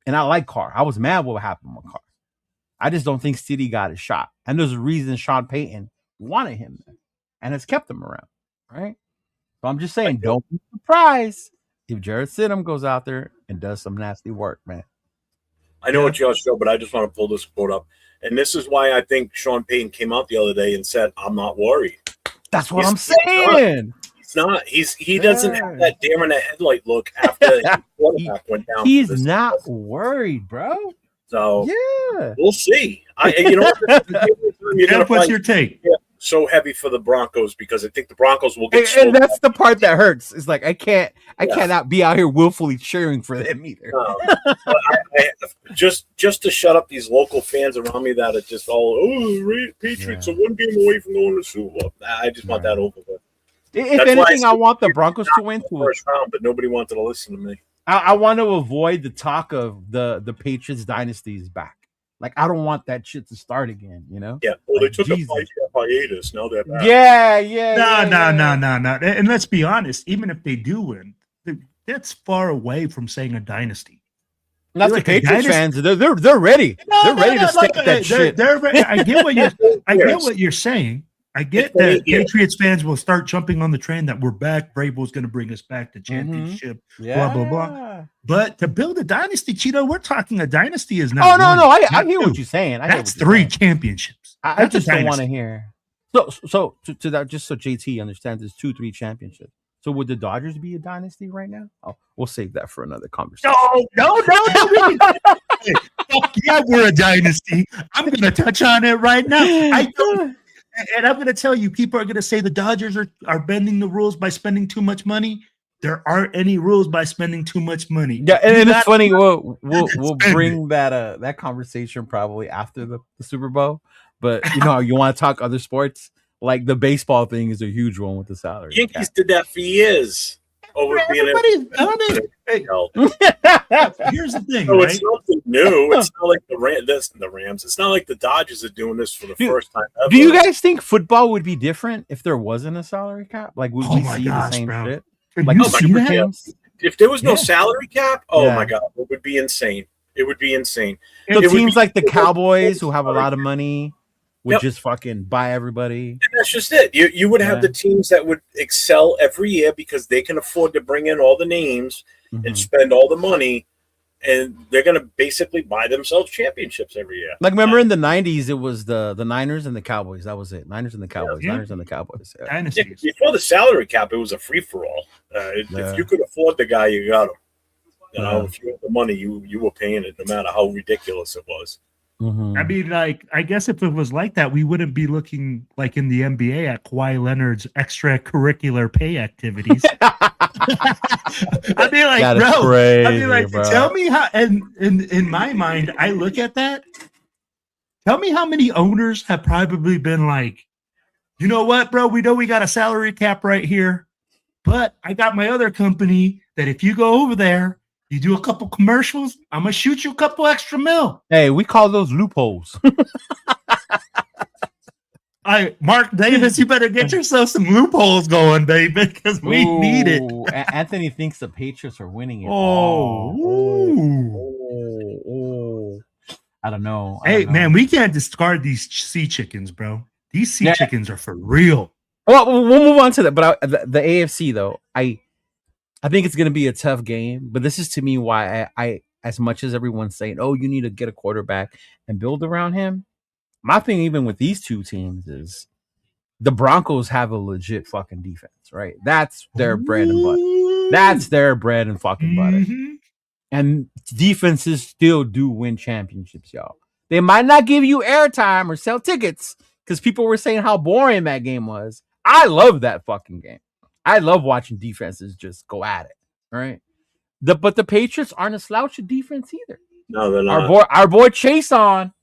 And I like Carr. I was mad what happened with Carr. I just don't think City got his shot. And there's a reason Sean Payton wanted him there and has kept him around, right? So I'm just saying, don't be surprised if Jarrett Stidham goes out there and does some nasty work, man. I know what y'all show, but I just want to pull this quote up. And this is why I think Sean Payton came out the other day and said, I'm not worried. That's what I'm saying. He's not. He doesn't have that deer in the headlight look after the quarterback went down. He's not worried, bro. So we'll see. You know what? What's your take? Yeah. so heavy for the Broncos because I think the Broncos will get. And that's the part that hurts. It's like I cannot be out here willfully cheering for them either. No. Just to shut up these local fans around me that are just all Patriots are one game away from going to Super Bowl. I just want that over with. If anything, I want the Broncos to win first round, but nobody wanted to listen to me. I want to avoid the talk of the Patriots dynasty is back. Like, I don't want that shit to start again, you know? Yeah. Well, like, they took a hiatus. Now they're back. No. And let's be honest, even if they do win, that's far away from saying a dynasty. Not the Patriots fans. They're ready. They're ready to stick that shit. I get what you're saying. I get that Patriots fans will start jumping on the train that we're back. Vrabel's going to bring us back to championship. Blah blah blah. But to build a dynasty, Cheeto, we're talking a dynasty is not. I hear what you're saying. That's 3 championships. I just don't want to hear. So to that, just so JT understands, there's 2-3 championships. So would the Dodgers be a dynasty right now? Oh, we'll save that for another conversation. No. Fuck yeah, we're a dynasty. I'm going to touch on it right now. And I'm going to tell you, people are going to say the Dodgers are bending the rules by spending too much money. There aren't any rules by spending too much money. Yeah, and it's funny. We'll bring that conversation probably after the Super Bowl. But you know, you want to talk other sports, like the baseball thing is a huge one with the salary. Yankees did that for years. Everybody's done it. Hey, here's the thing, right? It's nothing new. It's not like the Rams. It's not like the Dodgers are doing this for the first time ever. Do you guys think football would be different if there wasn't a salary cap? Like, would we see the same shit? Like super teams? If there was no salary cap, my God, it would be insane. It would be insane. So teams like the Cowboys, who have a lot of money, would just fucking buy everybody. And that's just it. You would have the teams that would excel every year because they can afford to bring in all the names and spend all the money, and they're going to basically buy themselves championships every year. Like, remember in the 90s, it was the Niners and the Cowboys. That was it. Niners and the Cowboys. Yeah. Niners and the Cowboys. Yeah. Before the salary cap, it was a free-for-all. If you could afford the guy, you got him. You know, if you had the money, you were paying it, no matter how ridiculous it was. I mean, like, I guess if it was like that, we wouldn't be looking like in the NBA at Kawhi Leonard's extracurricular pay activities. I'd be like, bro, tell me how, and in my mind, I look at that. Tell me how many owners have probably been like, you know what, bro, we know we got a salary cap right here, but I got my other company that if you go over there, you do a couple commercials, I'm going to shoot you a couple extra mil. Hey, we call those loopholes. Mark Davis, you better get yourself some loopholes going, baby, because we need it. Anthony thinks the Patriots are winning it. I don't know. Man, we can't discard these sea chickens, bro. These sea chickens are for real. Well, we'll move on to that. But the AFC, though, I think it's going to be a tough game, but this is to me why I as much as everyone's saying, oh, you need to get a quarterback and build around him. My thing, even with these two teams, is the Broncos have a legit fucking defense, right? That's their bread and butter. That's their bread and fucking butter. And defenses still do win championships, y'all. They might not give you airtime or sell tickets because people were saying how boring that game was. I love that fucking game. I love watching defenses just go at it, right? But the Patriots aren't a slouch of defense either. No, they're not. Our boy Chase on,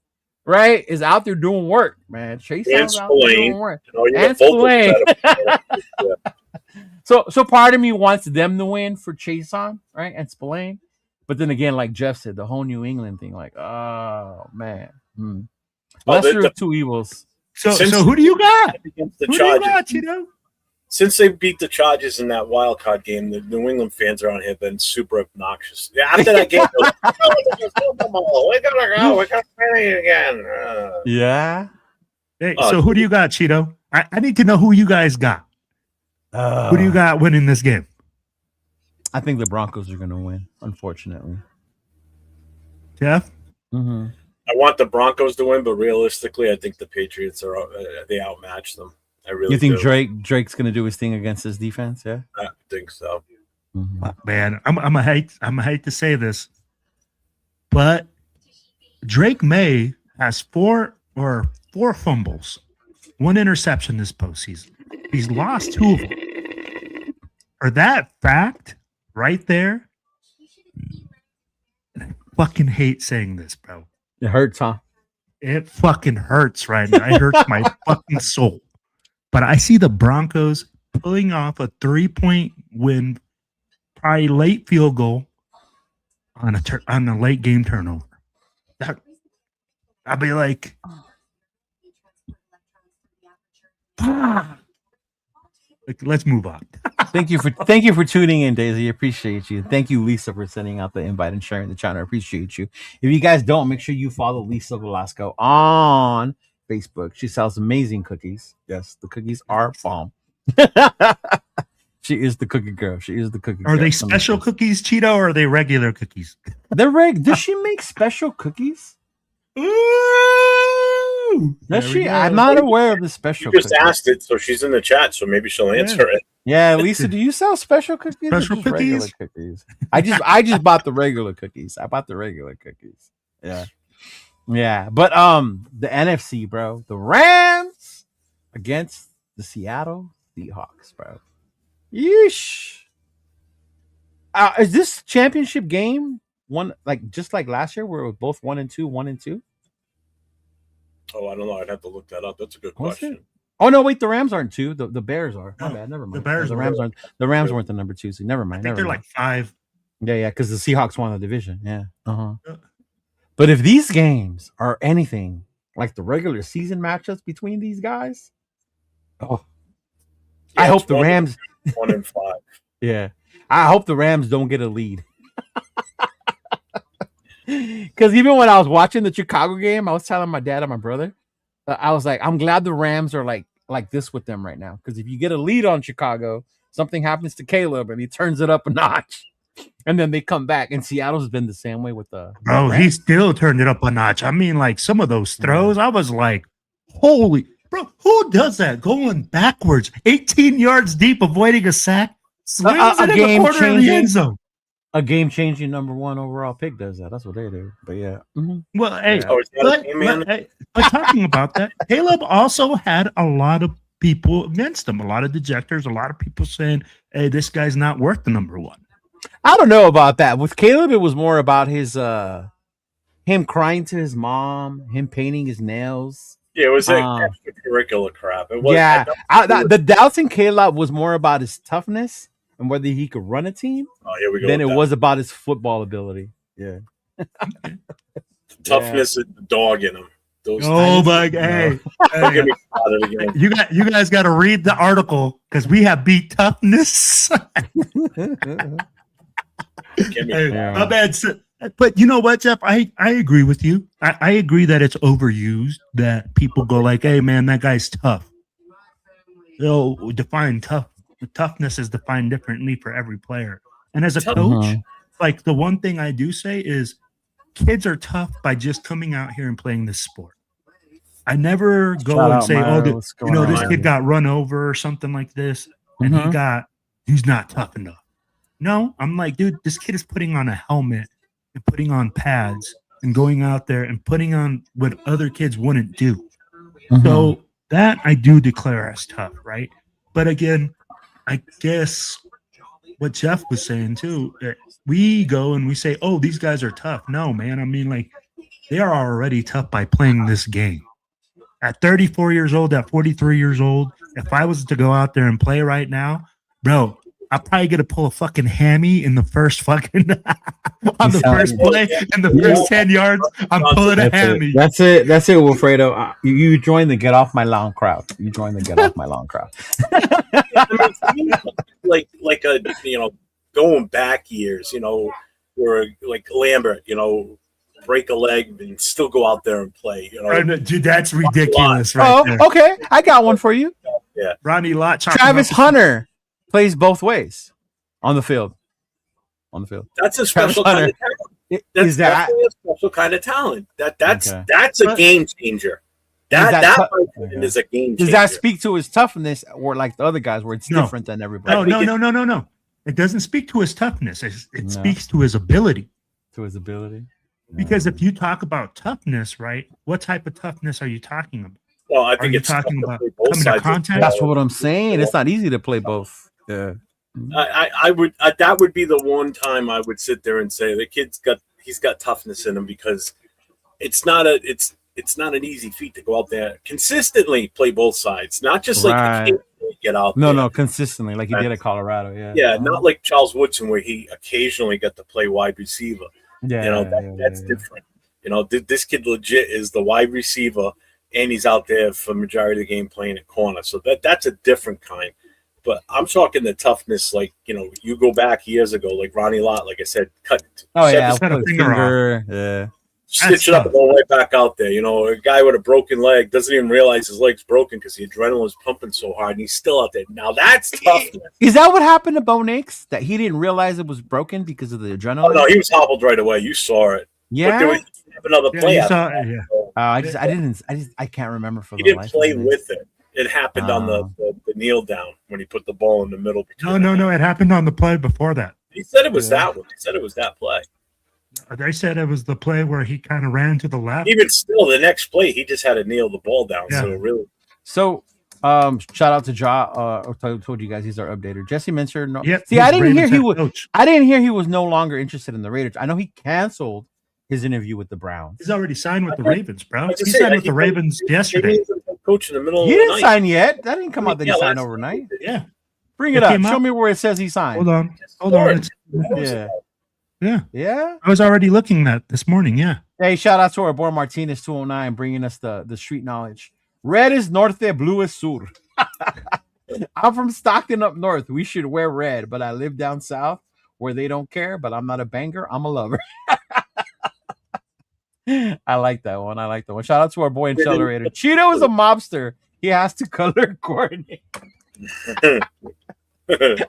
right, is out there doing work, man. Chase On's out there doing work. And Spillane. So part of me wants them to win for Chase on, right, and Spillane. But then again, like Jeff said, the whole New England thing, like, oh man, lesser of two evils. So who do you got? Against the Chargers. Since they beat the Chargers in that wild card game, the New England fans around here have been super obnoxious. After that game, we're gonna go. We're gonna play again. Yeah. Hey, so who do you got, Cheeto? I need to know who you guys got. Who do you got winning this game? I think the Broncos are going to win, unfortunately. Jeff? Mm-hmm. I want the Broncos to win, but realistically, I think the Patriots they outmatch them. I really You think do. Drake's going to do his thing against his defense? Yeah, I think so. Mm-hmm. Man, I'm hate to say this, but Drake May has four fumbles one interception this postseason. He's lost 2 of them. For that fact right there, and I fucking hate saying this, bro. It hurts, huh? It fucking hurts right now. It hurts my fucking soul. But I see the Broncos pulling off a 3-point win, probably late field goal on a late game turnover. I'll be like, let's move on. Thank you for tuning in, Daisy. Appreciate you. Thank you, Lisa, for sending out the invite and sharing the channel. Appreciate you. If you guys don't, make sure you follow Lisa Velasco on Facebook. She sells amazing cookies. Yes, the cookies are bomb. She is the cookie girl. She is the cookie girl. Are they special cookies, Cheeto, or are they regular cookies? They're Does she make special cookies? Ooh, Does she? I'm not aware of the special. You just asked it, so she's in the chat, so maybe she'll answer it. Yeah, Lisa, do you sell special cookies? Special cookies? Regular cookies. I just bought the regular cookies. I bought the regular cookies. Yeah. Yeah. But the NFC, bro. The Rams against the Seattle Seahawks, bro. Yeesh. Is this championship game one just like last year where it was both 1-2, 1-2? Oh, I don't know. I'd have to look that up. That's a good question. Oh no, wait, the Rams aren't 2. The Bears are. My bad, never mind. The Rams aren't. The Rams weren't the number 2, so never mind. I think they're like 5. Yeah, because the Seahawks won the division. Yeah. But if these games are anything like the regular season matchups between these guys, I hope the Rams 1-5. Yeah. I hope the Rams don't get a lead. Because even when I was watching the Chicago game, I was telling my dad and my brother, I was like, I'm glad the Rams are like this with them right now. Because if you get a lead on Chicago, something happens to Caleb and he turns it up a notch. And then they come back. And Seattle's been the same way with the Bro, he still turned it up a notch. I mean, like some of those throws, I was like, holy, bro, who does that? Going backwards, 18 yards deep, avoiding a sack, swings it in the corner of the end zone. A game-changing number 1 overall pick does that. That's what they do. But yeah. Mm-hmm. Well, hey, but talking about that, Caleb also had a lot of people against him, a lot of dejectors, a lot of people saying, hey, this guy's not worth the number 1. I don't know about that. With Caleb, it was more about his him crying to his mom, him painting his nails. Yeah, it was extracurricular crap. It was, the doubts in Caleb was more about his toughness and whether he could run a team. Oh, here we go. Then it was about his football ability. Yeah. Toughness and the dog in him. My God. Hey. You guys got to read the article because we have beat toughness. My bad. But you know what, Jeff? I agree with you. I agree that it's overused, that people go like, hey, man, that guy's tough. They'll define tough. Toughness is defined differently for every player. And as a coach, like the one thing I do say is kids are tough by just coming out here and playing this sport. I never go and say, this kid got run over or something like this, and he's not tough enough. No, I'm like, dude, this kid is putting on a helmet and putting on pads and going out there and putting on what other kids wouldn't do. So that I do declare as tough, right? But again, I guess what Jeff was saying too, we go and we say, oh, these guys are tough. No, man. I mean, like, they are already tough by playing this game. At 34 years old, at 43 years old, if I was to go out there and play right now, bro, I'm probably going to pull a fucking hammy in the first fucking on the first play in the first 10 yards. I'm pulling a hammy. That's it, Wilfredo. You join the Get Off My Lawn crowd. You join the Get Off My Lawn crowd. like a going back years, where like Lambert, break a leg and still go out there and play. Dude, that's ridiculous, right there. Okay, I got one for you. Yeah, Ronnie Lott. Travis Hunter plays both ways on the field. That's a special kind of talent. That's definitely a special kind of talent. That's a game changer. That is a game changer. Does that speak to his toughness, or like the other guys, where it's different than everybody? No. It doesn't speak to his toughness. It speaks to his ability. No. Because if you talk about toughness, right, what type of toughness are you talking about? Well, I Are think you it's tough talking to about play both coming to sides. contact? That's what I'm saying. It's not easy to play both. Yeah. I would that would be the one time I would sit there and say the he's got toughness in him, because it's not an easy feat to go out there consistently play both sides, not just like occasionally get out there. No, consistently like he did at Colorado. Yeah. Yeah, not like Charles Woodson where he occasionally got to play wide receiver. Yeah. That's different. This kid legit is the wide receiver, and he's out there for the majority of the game playing at corner. So that's a different kind. But I'm talking the toughness, like, you go back years ago, like Ronnie Lott, like I said, cut a finger off. Yeah. Stitch it up and go right back out there. A guy with a broken leg doesn't even realize his leg's broken because the adrenaline is pumping so hard, and he's still out there. Now that's tough. Is that what happened to Bo Nix? That he didn't realize it was broken because of the adrenaline? Oh no, he was hobbled right away. You saw it. Yeah. But another play. I can't remember for he the didn't life play of me. with it. It happened on the kneel down when he put the ball in the middle. No. It happened on the play before that. He said it was that one. He said it was that play. They said it was the play where he kind of ran to the left. Even still, the next play, he just had to kneel the ball down. Yeah. So really. So, shout out to Ja. I told you guys he's our updater. Jesse Minster. No, yep, see, I didn't hear he was. Coach. I didn't hear he was no longer interested in the Raiders. I know he canceled his interview with the Browns. He's already signed with the Ravens, bro. He signed with the Ravens yesterday. Coach in the middle. He of the didn't night. sign yet. That didn't come out that he signed overnight. Yeah. Bring it up. Show me where it says he signed. Hold on. Yeah. I was already looking at this morning. Yeah. Hey, shout out to our boy Martinez 209 bringing us the street knowledge. Red is norte, blue is sur. I'm from Stockton up north. We should wear red, but I live down south where they don't care. But I'm not a banger. I'm a lover. I like that one. Shout out to our boy Accelerator. Cheeto is a mobster. He has to color coordinate.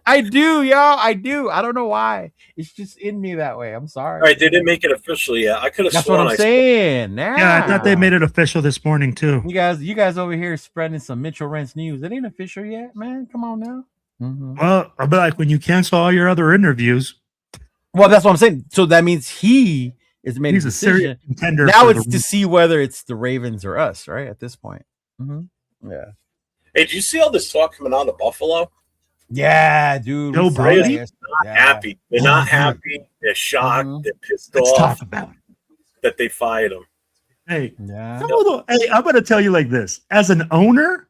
I do, y'all. I do. I don't know why. It's just in me that way. I'm sorry. All right, they didn't make it official yet. I could have That's sworn. what I'm saying. Yeah, I thought they made it official this morning too. You guys over here spreading some Mitchell Rentz news. It ain't official yet, man. Come on now. Mm-hmm. Well, I'll be like, when you cancel all your other interviews. Well, that's what I'm saying. So that means he's made a serious contender. Now it's to see whether it's the Ravens or us, right? At this point. Mm-hmm. Yeah. Hey, did you see all this talk coming out of Buffalo? Yeah, dude. Joe Brady not happy. They're not happy. They're shocked. They're pissed off. Let's talk about it. That they fired him. Hey, yeah. Hey, I'm going to tell you like this. As an owner,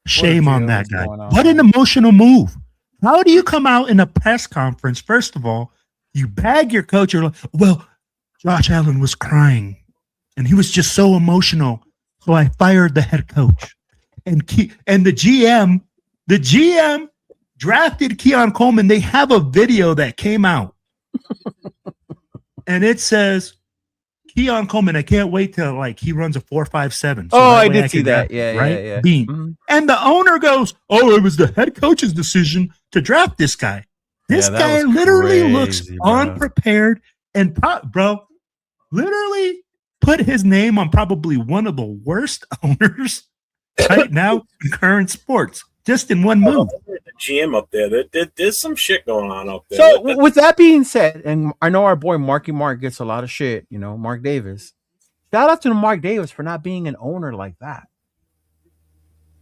shame on that guy. On? What an emotional move. How do you come out in a press conference? First of all, you bag your coach. You're like, well, Josh Allen was crying, and he was just so emotional. So I fired the head coach. And the GM drafted Keon Coleman. They have a video that came out. And it says, Keon Coleman, I can't wait till he runs a 4.57. So I did see that. Yeah, right? Yeah. Beam. Mm-hmm. And the owner goes, it was the head coach's decision to draft this guy. This guy literally looks unprepared and literally put his name on probably one of the worst owners right now in current sports, just in one move. The GM up there, there's some shit going on up there. So with that being said, and I know our boy Marky Mark gets a lot of shit, Mark Davis. Shout out to Mark Davis for not being an owner like that.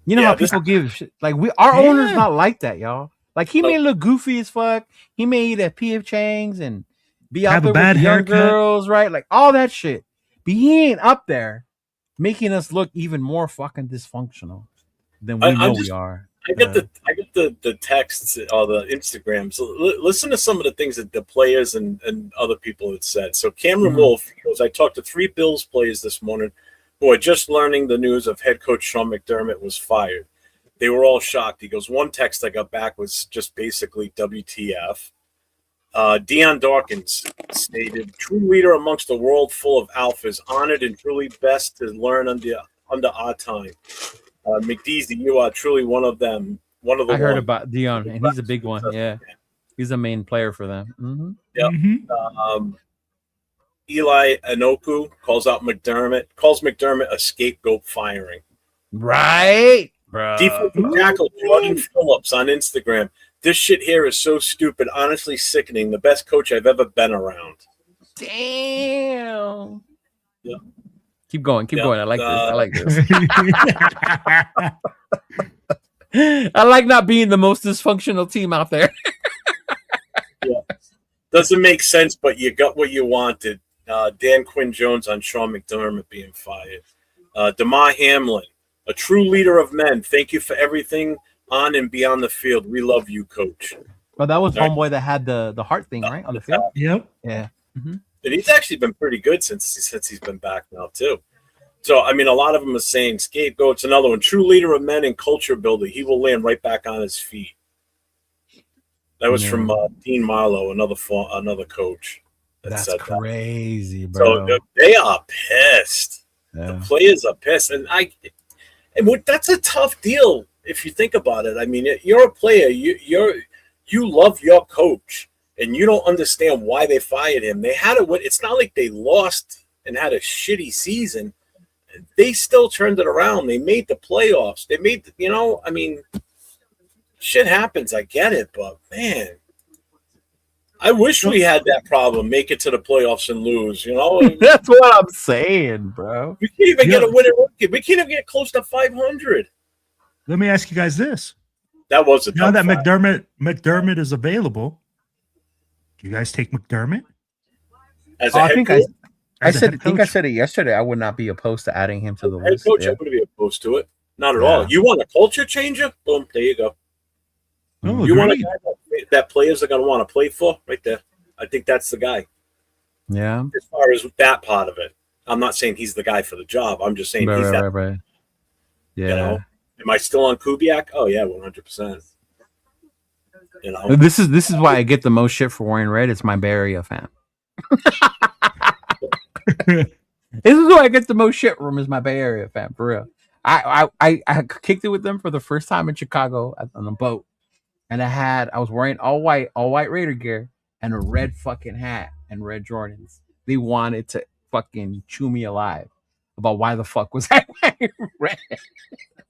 You know how people give shit. Our owner's not like that, y'all. He may look goofy as fuck. He may eat at P.F. Chang's and be out there with young girls, right? All that shit. But he ain't up there making us look even more fucking dysfunctional than we we are. I get the texts or the Instagrams. Listen to some of the things that the players and other people had said. So Cameron Wolf goes, I talked to 3 Bills players this morning who are just learning the news of head coach Sean McDermott was fired. They were all shocked. He goes, one text I got back was just basically WTF. Deion Dawkins stated, true leader amongst a world full of alphas, honored and truly best to learn under our time. McDeasy, you are truly one of them. I heard about Deion, and he's a big one. Yeah, he's a main player for them. Mm-hmm. Yep. Mm-hmm. Eli Anoku calls McDermott a scapegoat firing. Right, bro. Defensive tackle Jordan Phillips on Instagram. This shit here is so stupid, honestly sickening. The best coach I've ever been around. Damn. Yeah. Keep going. I like this. I like not being the most dysfunctional team out there. Yeah. Doesn't make sense, but you got what you wanted. Dan Quinn Jones on Sean McDermott being fired. Damar Hamlin, a true leader of men. Thank you for everything on and beyond the field. We love you, coach. Well, that was homeboy that had the heart thing, right, on the field. Yep. Yeah. Mm-hmm. And he's actually been pretty good since he's been back now too. So I mean, a lot of them are saying scapegoat's another one. True leader of men and culture builder. He will land right back on his feet. That was from Dean Marlowe, another coach. That's crazy, bro. So they are pissed. Yeah. The players are pissed, and that's a tough deal if you think about it. I mean, you're a player. You love your coach. And you don't understand why they fired him. They had to win. It's not like they lost and had a shitty season. They still turned it around. They made the playoffs. They made, I mean, shit happens. I get it, but man, I wish we had that problem. Make it to the playoffs and lose. That's what I'm saying, bro. We can't even get a winning record. We can't even get close to 500. Let me ask you guys this: That was a now that McDermott is available. Do you guys take McDermott? As a head coach? I said it yesterday. I would not be opposed to adding him to the list. Head coach, I wouldn't be opposed to it. Not at all. You want a culture changer? Boom, there you go. Oh, you want a guy that players are going to want to play for? Right there. I think that's the guy. Yeah. As far as that part of it, I'm not saying he's the guy for the job. I'm just saying he's that. Right. Yeah. Am I still on Kubiak? Oh yeah, 100%. This is why I get the most shit for wearing red. It's my Bay Area fan. This is why I get the most shit from is my Bay Area fan, for real. I kicked it with them for the first time in Chicago on the boat, and I was wearing all white Raider gear and a red fucking hat and red Jordans. They wanted to fucking chew me alive about why the fuck was I wearing red.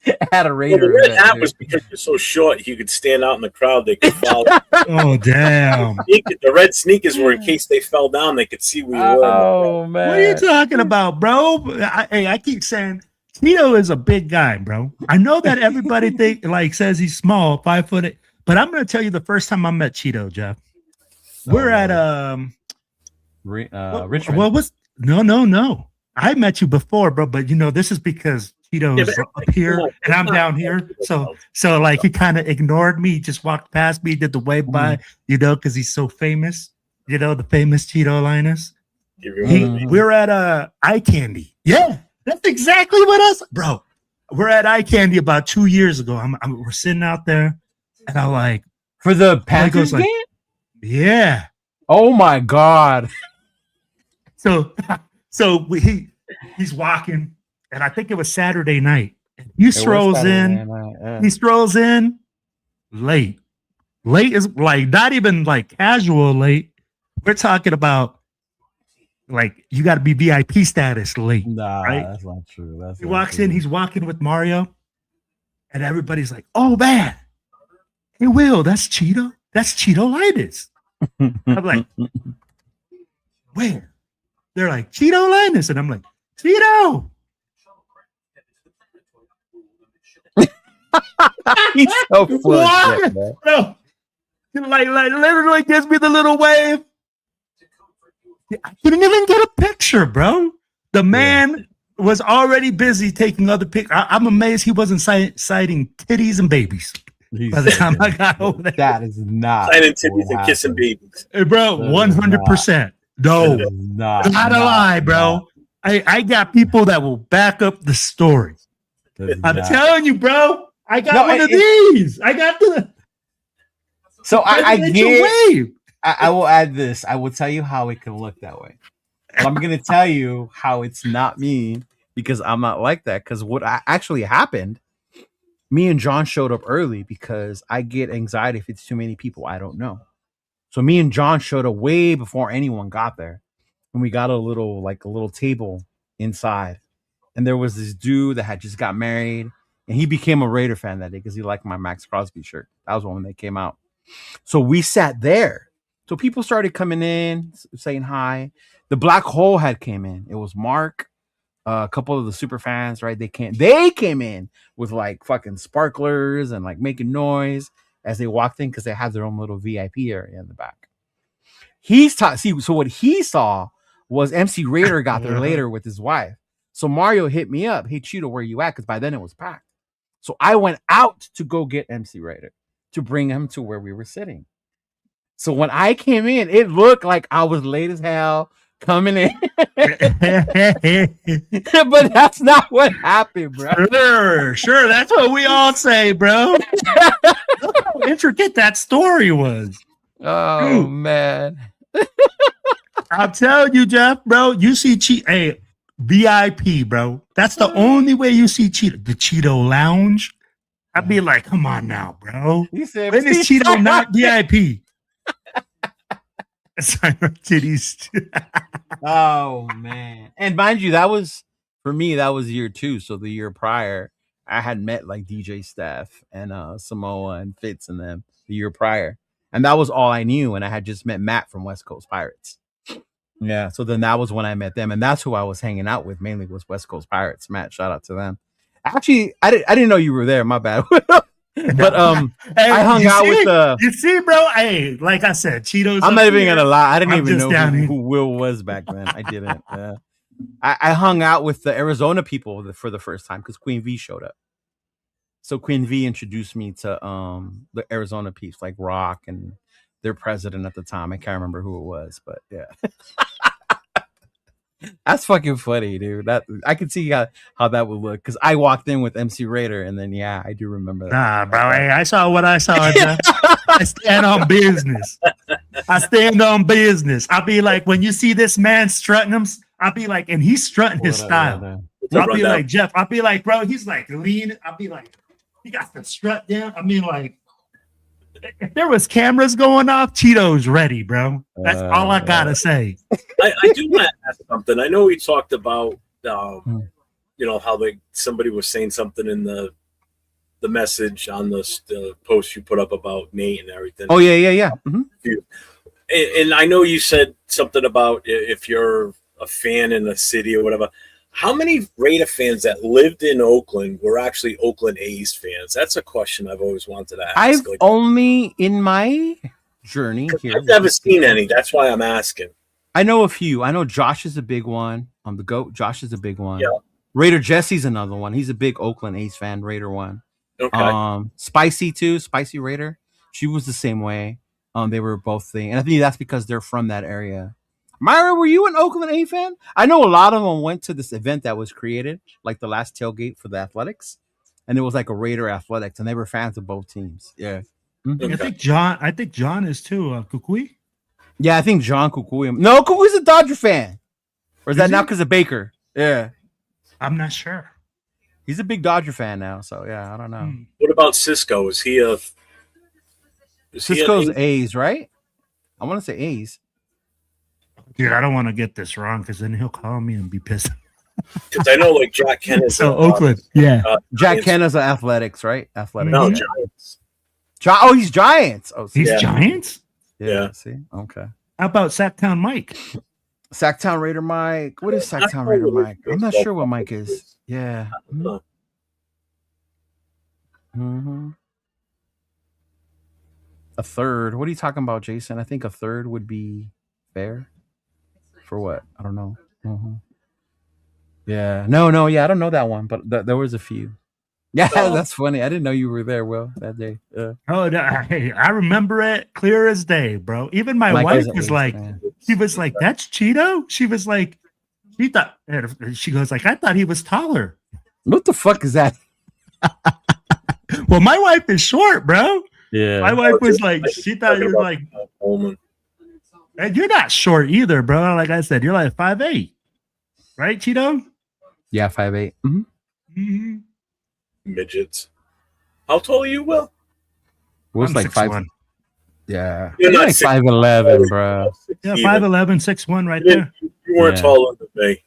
I had a Raider. Well, the red hat was because you're so short, you could stand out in the crowd. They could follow. Oh damn! The red sneakers were in case they fell down, they could see where you were. Oh man! What are you talking about, bro? I keep saying Cheeto is a big guy, bro. I know that everybody says he's small, 5'8", but I'm going to tell you the first time I met Cheeto, Jeff. We're at Richmond. What was no. I met you before, bro, but this is because Cheeto's up here and I'm down here. So like he kind of ignored me, he just walked past me, did the wave by, because he's so famous, the famous Chidolinus. We're at Eye Candy. Yeah, that's exactly what us, bro. We're at Eye Candy about 2 years ago. We're sitting out there and I'm like, for the Panthers game? Yeah. Oh my God. So he's walking, and I think it was Saturday night. He strolls in late. Late is like not even like casual late. We're talking about like you got to be VIP status late. Nah, right? That's not true. He walks in, he's walking with Mario, and everybody's like, "Oh man, hey Will, that's Cheeto. That's Chidolinus." I'm like, where? They're like, Chidolinus. And I'm like, Cheeto. He's so full of shit, man. No. Like literally gives me the little wave. I couldn't even get a picture, bro. The man was already busy taking other pictures. I'm amazed he wasn't citing titties and babies. By the time I got over there. That is not. Citing titties and kissing babies. Hey, bro, 100%. No, not a lie, bro. I got people that will back up the story. I'm telling you, bro. I got one of these. I got the. So I get. I will add this. I will tell you how it can look that way. But I'm going to tell you how it's not me because I'm not like that. Because what actually happened, me and John showed up early because I get anxiety if it's too many people I don't know. So me and John showed up way before anyone got there. And we got a little table inside. And there was this dude that had just got married. And he became a Raider fan that day because he liked my Max Crosby shirt. That was when they came out. So we sat there. So people started coming in, saying hi. The Black Hole had came in. It was Mark, A couple of the super fans, right? They came in with like fucking sparklers and like making noise as they walked in because they had their own little VIP area in the back. So what he saw was MC Raider got there later with his wife. So Mario hit me up, "Hey Cheeto, where you at?" Because by then it was packed. So I went out to go get MC Raider to bring him to where we were sitting. So when I came in, it looked like I was late as hell coming in. But that's not what happened, bro. Sure. That's what we all say, bro. Look how intricate that story was. Oh, man. I'm telling you, Jeff, bro, you see VIP, bro. That's the only way you see Cheeto. The Cheeto Lounge. I'd be like, come on now, bro. You said, when is Cheeto not VIP? Oh, man. And mind you, for me, that was year 2. So the year prior, I had met like DJ Steph and Samoa and Fitz and them the year prior. And that was all I knew. And I had just met Matt from West Coast Pirates. Yeah. So then that was when I met them. And that's who I was hanging out with mainly was West Coast Pirates. Matt, shout out to them. Actually, I didn't know you were there. My bad. But hey, I hung out with you see, bro. Hey, like I said, Cheetos. I'm not even gonna lie. I didn't even know who Will was back then. I didn't. I hung out with the Arizona people for the first time because Queen V showed up. So Queen V introduced me to the Arizona peeps like Rock and their president at the time. I can't remember who it was, but yeah. That's fucking funny, dude. That I can see how that would look because I walked in with MC Raider, and then yeah, I do remember that. Nah, bro, hey, I saw what I saw. I stand on business. I'll be like, when you see this man strutting him, I'll be like, and he's strutting his style. I'll be like, Jeff. I'll be like, bro, he's like lean. I'll be like, he got the strut down. I mean, like, if there was cameras going off, Cheeto's ready, bro. That's all I gotta say. I do want to ask something. I know we talked about, you know, how somebody was saying something in the message on the post you put up about Nate and everything. Oh yeah. Mm-hmm. And I know you said something about if you're a fan in a city or whatever. How many Raider fans that lived in Oakland were actually Oakland A's fans? That's a question I've always wanted to ask. I've only in my journey here. I've never seen any. That's why I'm asking. I know a few. I know Josh is a big one. The GOAT. Josh is a big one. Yeah. Raider Jesse's another one. He's a big Oakland A's fan. Raider one. Okay. Spicy too. Spicy Raider. She was the same way. They were both and I think that's because they're from that area. Myra, were you an Oakland A fan? I know a lot of them went to this event that was created, like the last tailgate for the Athletics, and it was like a Raider Athletics, and they were fans of both teams. Yeah, I think John is too. Kukui. Yeah, I think John Kukui. No, Kukui's a Dodger fan. Or is that now because of Baker? Yeah, I'm not sure. He's a big Dodger fan now, so yeah, I don't know. What about Cisco? Is he a? Cisco's A's, right? I want to say A's. Dude, I don't want to get this wrong because then he'll call me and be pissed. Because I know, like Jack Kennis. So Oakland, yeah. Jack Kennis are Athletics, right? Athletics. No, yeah. Giants. He's Giants. Oh, he's Giants. Yeah. See, okay. How about Sacktown Mike? Sacktown Raider Mike. What is Sacktown Raider Mike? I'm not sure what Mike is. Yeah. Mm-hmm. A third. What are you talking about, Jason? I think a third would be fair. For what? I don't know. Mm-hmm. Yeah. No. Yeah, I don't know that one, but there was a few. Yeah, that's funny. I didn't know you were there, Will, that day. Oh, hey, I remember it clear as day, bro. Even my wife was like, she was like, "That's Cheeto." She was like, she goes like, "I thought he was taller." What the fuck is that? Well, my wife is short, bro. Yeah. My wife was like, she thought you were like, and you're not short either, bro. Like I said, you're like 5'8", right, Cheeto? Yeah, 5'8". Mm-hmm. Mm-hmm. Midgets. How tall are you, Will? Will's like 6'1". Yeah. You're like 5'11", bro. Yeah, 5'11", 6'1", right there. You weren't taller than me.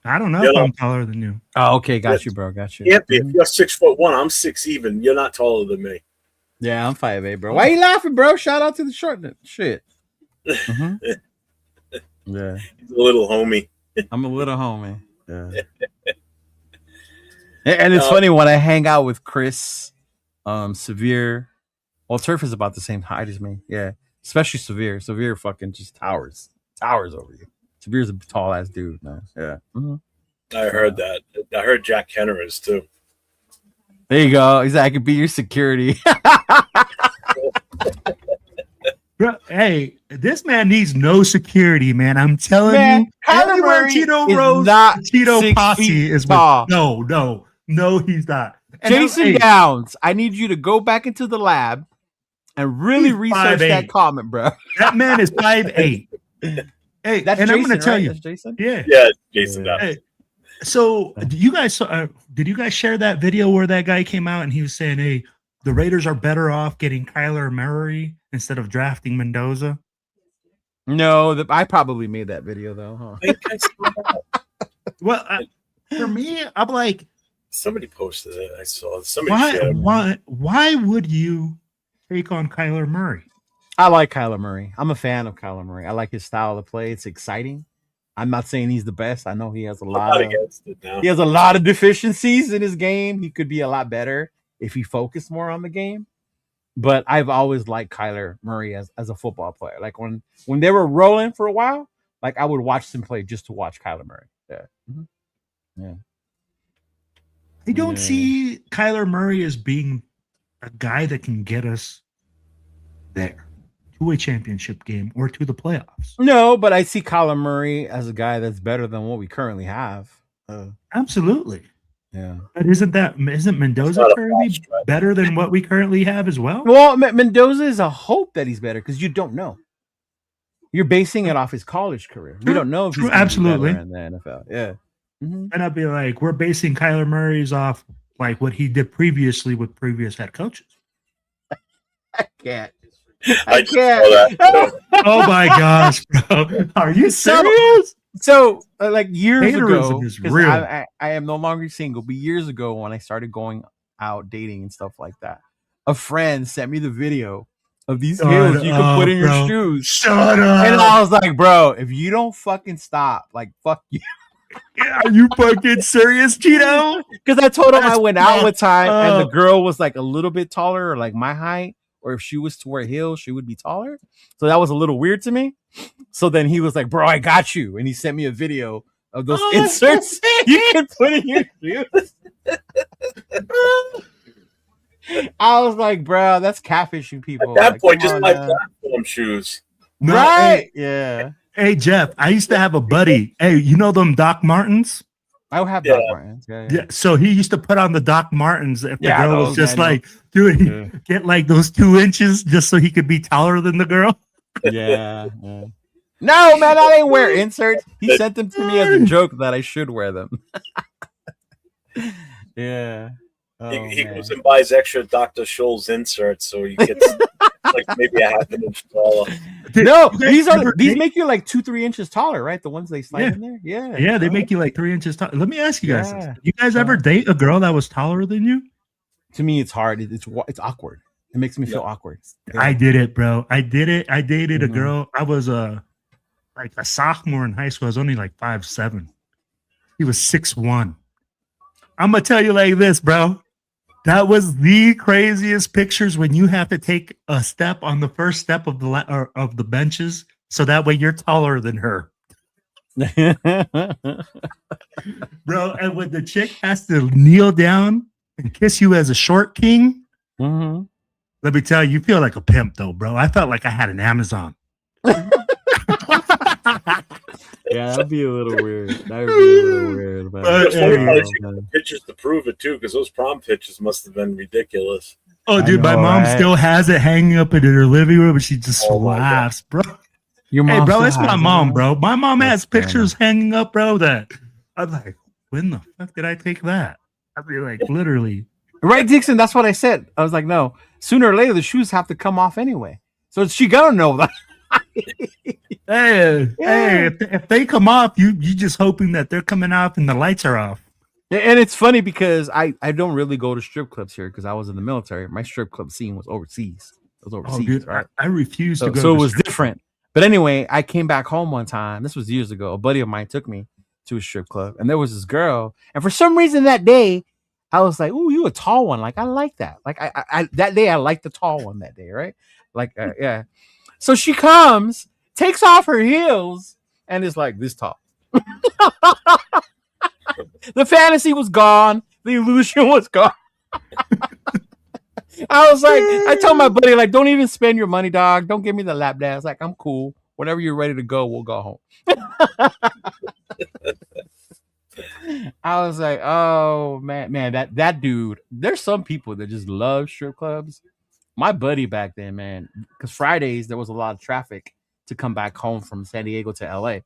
I don't know if I'm taller than you. Oh, okay. Got you, bro. Got you. Yeah, if you're 6'1", I'm 6 even. You're not taller than me. Yeah, I'm 5'8", bro. Why are you laughing, bro? Shout out to the shortness. Shit. Mm-hmm. Yeah. He's a little homie. I'm a little homie. Yeah. And it's funny when I hang out with Chris, Severe. Well, Turf is about the same height as me. Yeah, especially Severe. Severe fucking just towers over you. Severe's a tall ass dude, man. Yeah. Mm-hmm. I heard that. I heard Jack Kenner is too. There you go. He's like, I could be your security. Bro, hey, this man needs no security, man. I'm telling you, Kyler Murray Cheeto is Rose, not Cheeto Posse is tall. No, he's not. And Jason Downs, I need you to go back into the lab and really research 5'8". that comment, bro. That man is 5'8". Hey, That's and Jason, I'm going to tell right? you, That's Jason. yeah, Jason Downs. Hey, so did you guys share that video where that guy came out and he was saying, "Hey, the Raiders are better off getting Kyler Murray instead of drafting Mendoza"? No, I probably made that video though. Huh? Well, for me, I'm like, somebody posted it. I saw somebody. Why would you take on Kyler Murray? I like Kyler Murray. I'm a fan of Kyler Murray. I like his style of play. It's exciting. I'm not saying he's the best. I know he has a lot of deficiencies in his game. He could be a lot better if he focused more on the game. But I've always liked Kyler Murray as a football player. Like when they were rolling for a while, like I would watch them play just to watch Kyler Murray. Yeah. Mm-hmm. Yeah. I don't see Kyler Murray as being a guy that can get us there to a championship game or to the playoffs. No, but I see Kyler Murray as a guy that's better than what we currently have. Absolutely. Yeah. But isn't Mendoza currently better than what we currently have as well? Well, Mendoza is a hope that he's better because you don't know. You're basing it off his college career. We don't know if he's absolutely in the NFL. Yeah. Mm-hmm. And I'd be like, we're basing Kyler Murray's off like what he did previously with previous head coaches. I can't. I can't. Oh my gosh, bro. Are you serious? So like years ago, is real. I am no longer single, but years ago when I started going out dating and stuff like that, a friend sent me the video of these heels you can put in your shoes. Shut up. And I was like, bro, if you don't fucking stop, like fuck you. Are you fucking serious, Cheeto? Because I told him I went out one time and the girl was like a little bit taller or like my height, or if she was to wear heels, she would be taller. So that was a little weird to me. So then he was like, bro, I got you. And he sent me a video of those inserts you can put in your shoes. I was like, bro, that's catfishing people. At that like, point, just buy platform shoes. Right? Yeah. Hey, Jeff, I used to have a buddy. Hey, you know them Doc Martens? I have Doc Martens. Yeah. So he used to put on the Doc Martens if the girl was just like, dude, get like those 2 inches just so he could be taller than the girl. Yeah. No, man, I didn't wear inserts. He sent them to me as a joke that I should wear them. Yeah. He goes and buys extra Dr. Scholl's inserts so he gets like maybe a half an inch taller. No, these make you like 2-3 inches taller, right? The ones they slide in there. Yeah, they make you like 3 inches taller. Let me ask you guys this. You guys ever date a girl that was taller than you? To me, it's hard. It's awkward. It makes me feel awkward. Yeah. I did it, bro. I did it. I dated a girl. I was like a sophomore in high school. I was only like 5'7". He was 6'1". I'm gonna tell you like this, bro. That was the craziest pictures when you have to take a step on the first step of the benches, so that way you're taller than her, bro. And when the chick has to kneel down and kiss you as a short king, let me tell you, you feel like a pimp, though, bro. I felt like I had an Amazon. Yeah, that'd be a little weird. That'd be a little weird. But pictures to prove it too, because those prom pictures must have been ridiculous. Oh, dude, my mom still has it hanging up in her living room, and she just laughs, bro. Your mom, hey, bro, it's my mom, bro. My mom has pictures hanging up, bro. That I'm like, when the fuck did I take that? I'd be like, literally, right, Dixon. That's what I said. I was like, no. Sooner or later, the shoes have to come off anyway. So she gonna know that. Hey, if they come off, you just hoping that they're coming off and the lights are off. And it's funny because I don't really go to strip clubs here because I was in the military. My strip club scene was overseas. It was overseas, dude, right? I refuse to go. So it was different. But anyway, I came back home one time. This was years ago. A buddy of mine took me, to a strip club, and there was this girl, and for some reason that day, I was like, "Ooh, you a tall one? Like I like that. Like I that day I liked the tall one that day, right? Like yeah." So she comes, takes off her heels, and is like this tall. The fantasy was gone. The illusion was gone. I was like, I told my buddy, like, don't even spend your money, dog. Don't give me the lap dance. Like, I'm cool. Whenever you're ready to go, we'll go home. I was like, oh man, that dude. There's some people that just love strip clubs. My buddy back then, man, because Fridays there was a lot of traffic to come back home from San Diego to LA.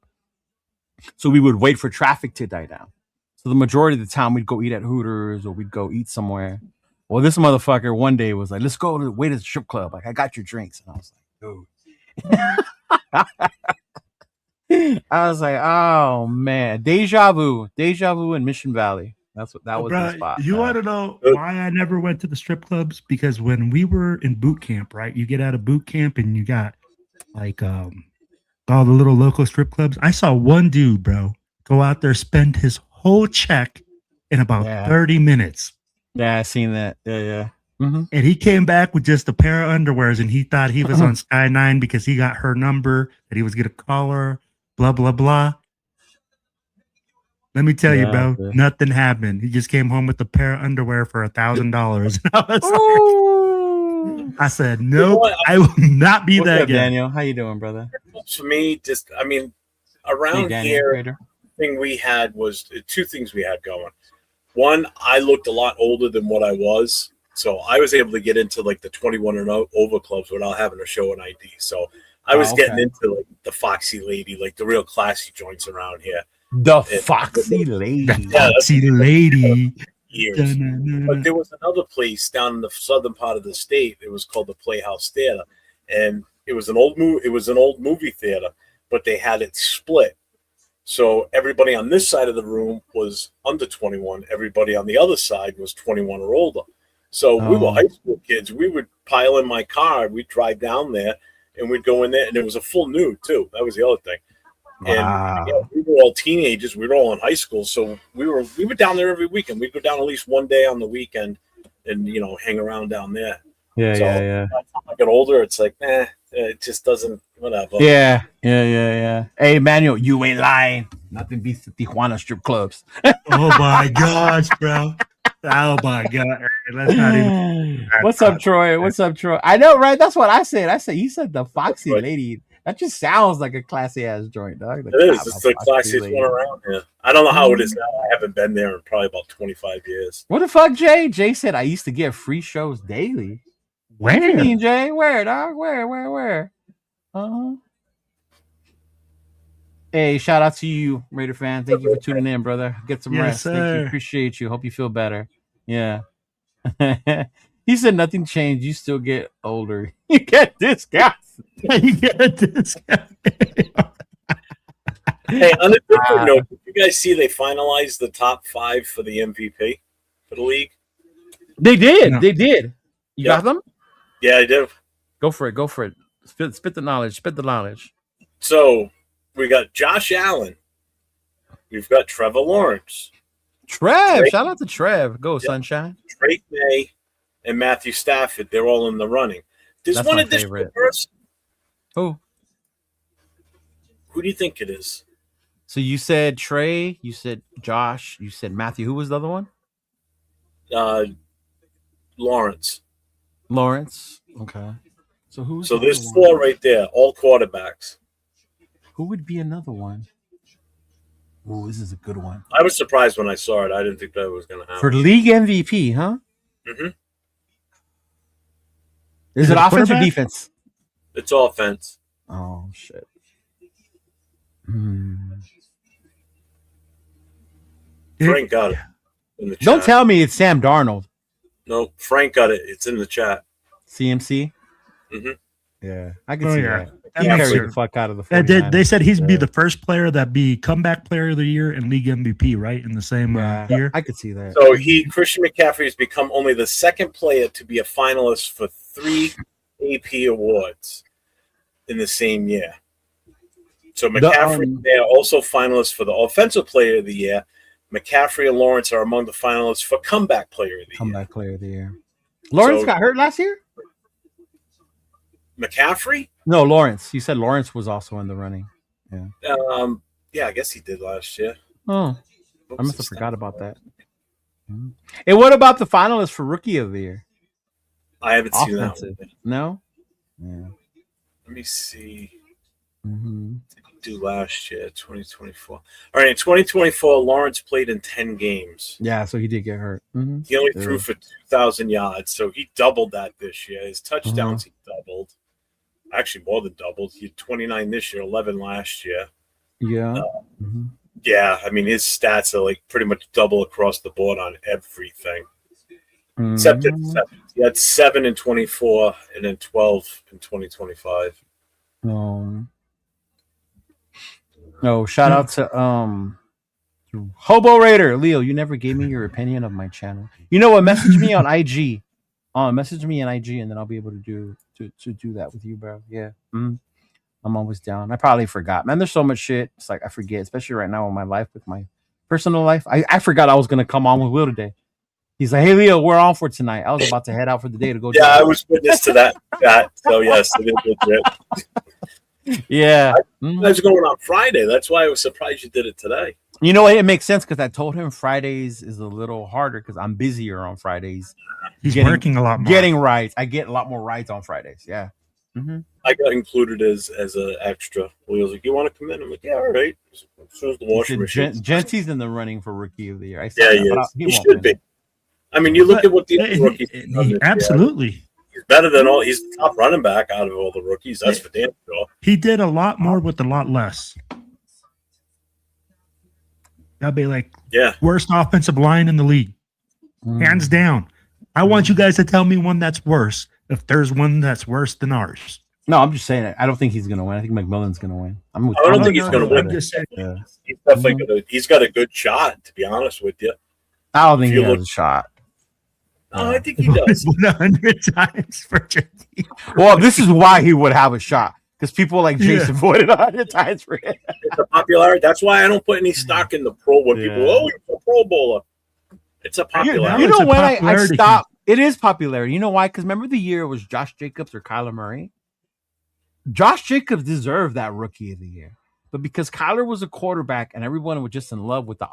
So we would wait for traffic to die down. So the majority of the time we'd go eat at Hooters or we'd go eat somewhere. Well, this motherfucker one day was like, let's go to wait at the strip club. Like, I got your drinks. And I was like, dude. I was like, oh man. Deja vu in Mission Valley. That was the spot. You want to know why I never went to the strip clubs? Because when we were in boot camp, right? You get out of boot camp and you got like all the little local strip clubs. I saw one dude, bro, go out there, spend his whole check in about 30 minutes. Yeah, I seen that. Yeah. Mm-hmm. And he came back with just a pair of underwears, and he thought he was on Sky 9 because he got her number, that he was going to call her, blah, blah, blah. Let me tell you, bro, nothing happened. He just came home with a pair of underwear for $1,000. I said, nope, I will not be that again. Daniel, how you doing, brother? For me, around here, thing we had was two things we had going. One, I looked a lot older than what I was, so I was able to get into like the 21 and over clubs without having to show an ID. So I was getting into like the Foxy Lady, like the real classy joints around here. Foxy Lady. Foxy Lady. Years. But there was another place down in the southern part of the state. It was called the Playhouse Theater, and it was an old movie theater, but they had it split. So everybody on this side of the room was under 21. Everybody on the other side was 21 or older. So we were high school kids. We would pile in my car. We'd drive down there, and we'd go in there. And it was a full nude, too. That was the other thing. Wow. And we were all teenagers. We were all in high school. So we were down there every weekend. We'd go down at least one day on the weekend and, hang around down there. Yeah. By the time I get older, it's like, it just doesn't, whatever. Yeah. Hey, Manuel, you ain't lying. Nothing beats the Tijuana strip clubs. Oh my gosh, bro. Oh my god. Let's not even. What's up, Troy? I know, right? That's what I said. You said the Foxy Lady. That just sounds like a classy ass joint, dog. It is. It's the classiest one around here. I don't know how it is now. I haven't been there in probably about 25 years. What the fuck, Jay? Jay said I used to get free shows daily. Where? What you mean, Jay? Where, dog? Where? Hey, shout out to you, Raider fan. Thank you for tuning in, brother. Get some rest. Sir. Thank you. Appreciate you. Hope you feel better. Yeah. He said nothing changed. You still get older. You get discounts. You get a discount. Hey, on a different note, did you guys see they finalized the top 5 for the MVP for the league? They did. No. They did. You got them? Yeah, I do. Go for it. Spit the knowledge. So we got Josh Allen. We've got Trevor Lawrence. Shout out to Trev. Go, Sunshine. Drake May and Matthew Stafford. They're all in the running. There's one additional person. Who do you think it is? So you said Trey, you said Josh, you said Matthew. Who was the other one? Lawrence. Okay. So there's 4 right there, all quarterbacks. Who would be another one? Oh, this is a good one. I was surprised when I saw it. I didn't think that was going to happen. For league MVP, huh? Mm-hmm. Is it offense or defense? It's offense. Oh, shit. Frank got it in the chat. Don't tell me it's Sam Darnold. No, Frank got it. It's in the chat. CMC? Mm-hmm. Yeah, I can see that. He carried the fuck out of the 49ers. They said he'd be the first player that be comeback player of the year and league MVP, right? In the same year. I could see that. So Christian McCaffrey has become only the second player to be a finalist for 3 AP awards in the same year. So McCaffrey, they are also finalists for the Offensive Player of the Year. McCaffrey and Lawrence are among the finalists for Comeback Player of the Year. Comeback Player of the Year. Lawrence got hurt last year? McCaffrey? No, Lawrence. You said Lawrence was also in the running. Yeah. Yeah, I guess he did last year. Oh, I must have forgot about that. And what about the finalists for Rookie of the Year? I haven't seen that one. No? Yeah. Let me see. Mm-hmm. What did he do last year, 2024? All right, in 2024, Lawrence played in 10 games. Yeah, so he did get hurt. Mm-hmm. He only threw for 2,000 yards, so he doubled that this year. His touchdowns, he doubled. Actually, more than doubled. He had 29 this year, 11 last year. Yeah. Yeah, I mean, his stats are like pretty much double across the board on everything. Except he had 7 in 24 and then 12 in 2025. No, shout out to Hobo Raider. Leo, you never gave me your opinion of my channel. You know what? Message me on IG. Message me on IG and then I'll be able to do that with you, bro. Yeah. I'm always down. I probably forgot. Man, there's so much shit. It's like I forget, especially right now in my life with my personal life. I forgot I was gonna come on with Will today. He's like, "Hey Leo, we're on for tonight." I was about to head out for the day to go. Yeah, I was witness to that. So yes, it is legit. Yeah. I was going on Friday. That's why I was surprised you did it today. You know what? It makes sense because I told him Fridays is a little harder because I'm busier on Fridays. He's working a lot more. Getting rides. I get a lot more rides on Fridays. Yeah. I got included as an extra. He was like, "You want to come in?" I'm like, "Yeah, all right." As soon as the washing machine. Genty's in the running for Rookie of the Year. He should be. I mean, you look at what the rookies. Absolutely. He's better than all. He's the top running back out of all the rookies. That's for damn sure. He did a lot more with a lot less. That'd be like worst offensive line in the league, hands down. I want you guys to tell me one that's worse. If there's one that's worse than ours. No, I'm just saying it. I don't think he's gonna win. I think McMillan's gonna win. I don't think he's gonna win. He's definitely gonna. He's got a good shot. To be honest with you, I don't think he has a shot. Oh, I think he does. 100 times for Genty. Well, this is why he would have a shot because people like Jason voted 100 times for him. It's a popularity. That's why I don't put any stock in the pro. When people, he's a Pro Bowler. It's a popularity. You know when I stopped. It is popularity. You know why? Because remember the year it was Josh Jacobs or Kyler Murray? Josh Jacobs deserved that Rookie of the Year. But because Kyler was a quarterback and everyone was just in love with the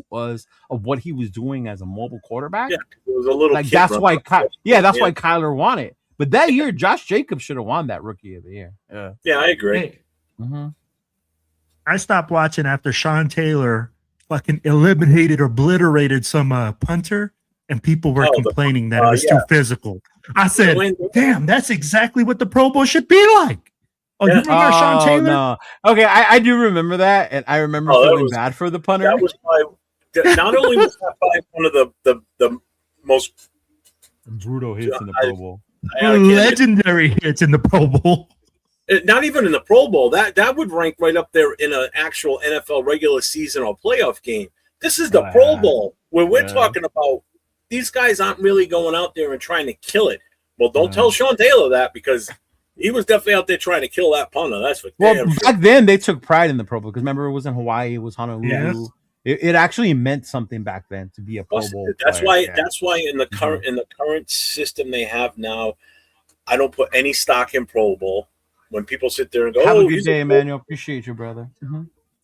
was of what he was doing as a mobile quarterback. Yeah, it was a little like that's why why Kyler won it. But that year, Josh Jacobs should have won that Rookie of the Year. Yeah, I agree. I stopped watching after Sean Taylor fucking obliterated some punter. And people were complaining that it was too physical. I said, damn, that's exactly what the Pro Bowl should be like. Oh, you remember Sean Taylor? No. Okay, I do remember that. And I remember feeling bad for the punter. That was not only was that one of the most brutal hits in the Pro Bowl. Legendary hits in the Pro Bowl. Not even in the Pro Bowl. That would rank right up there in an actual NFL regular season or playoff game. This is the Pro Bowl where we're talking about these guys aren't really going out there and trying to kill it. Well, don't tell Sean Taylor that because he was definitely out there trying to kill that punter. That's for damn sure. Back then they took pride in the Pro Bowl because remember it was in Hawaii, it was Honolulu. Yes. It actually meant something back then to be a Pro Bowl. That's why in the current system they have now, I don't put any stock in Pro Bowl. When people sit there and go, have a good day, Emmanuel. Appreciate you, brother.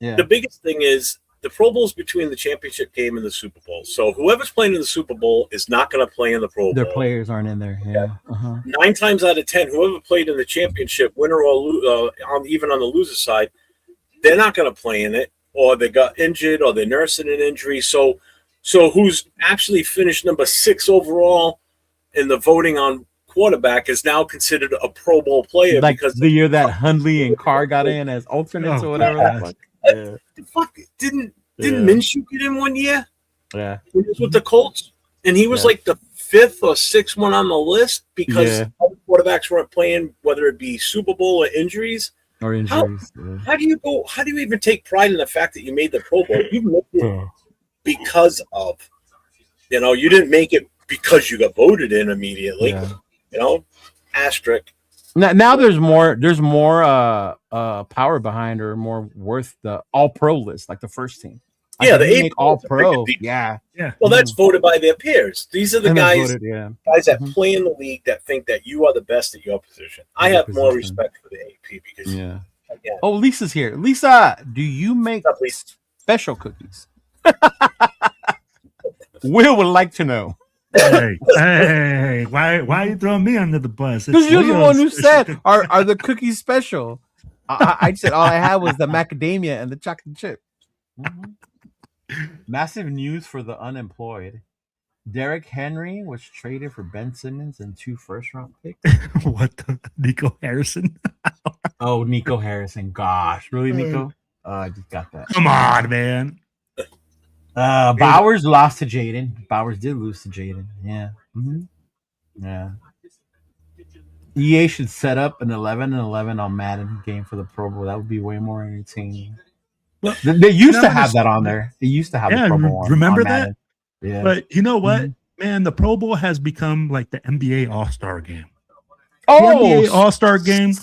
Yeah. The biggest thing is the Pro Bowl is between the championship game and the Super Bowl. So whoever's playing in the Super Bowl is not going to play in the Pro Bowl. Their players aren't in there. Yeah. 9 times out of 10, whoever played in the championship, winner or even on the loser side, they're not going to play in it, or they got injured, or they're nursing an injury. So who's actually finished number 6 overall in the voting on quarterback is now considered a Pro Bowl player because the year that Hundley and Carr got in as alternates or whatever. The fuck didn't Minshew get in one year? Yeah, he was with the Colts, and he was like the 5th or 6th one on the list because other quarterbacks weren't playing, whether it be Super Bowl or injuries. Or injuries. How do you go? How do you even take pride in the fact that you made the Pro Bowl? You made it because of, you didn't make it because you got voted in immediately. Asterisk. Now there's more power behind or more worth the all pro list, like the first team. Like Yeah, the make eight all pro. Yeah. Well, that's voted by their peers. These are the And guys voted, that play in the league that think that you are the best at your position. I have more respect for the AP because again, oh, Lisa's here. Lisa, do you make special cookies? Will would like to know. Hey, why are you throwing me under the bus? Because you're the one who said, are the cookies special? I said all I had was the macadamia and the chocolate chip. Massive news for the unemployed. Derrick Henry was traded for Ben Simmons and 2 first-round picks. What the? Nico Harrison? Oh, Nico Harrison. Gosh. Really, Nico? I just got that. Come on, man. Bowers lost to Jaden. Bowers did lose to Jaden. Yeah. Yeah. EA should set up an 11-11 on Madden game for the Pro Bowl. That would be way more entertaining. Well, they used to have that on there. They used to have the Pro Bowl on, remember on that? Madden. Yeah. But you know what? Man, the Pro Bowl has become like the NBA All-Star game. Oh, the NBA All-Star game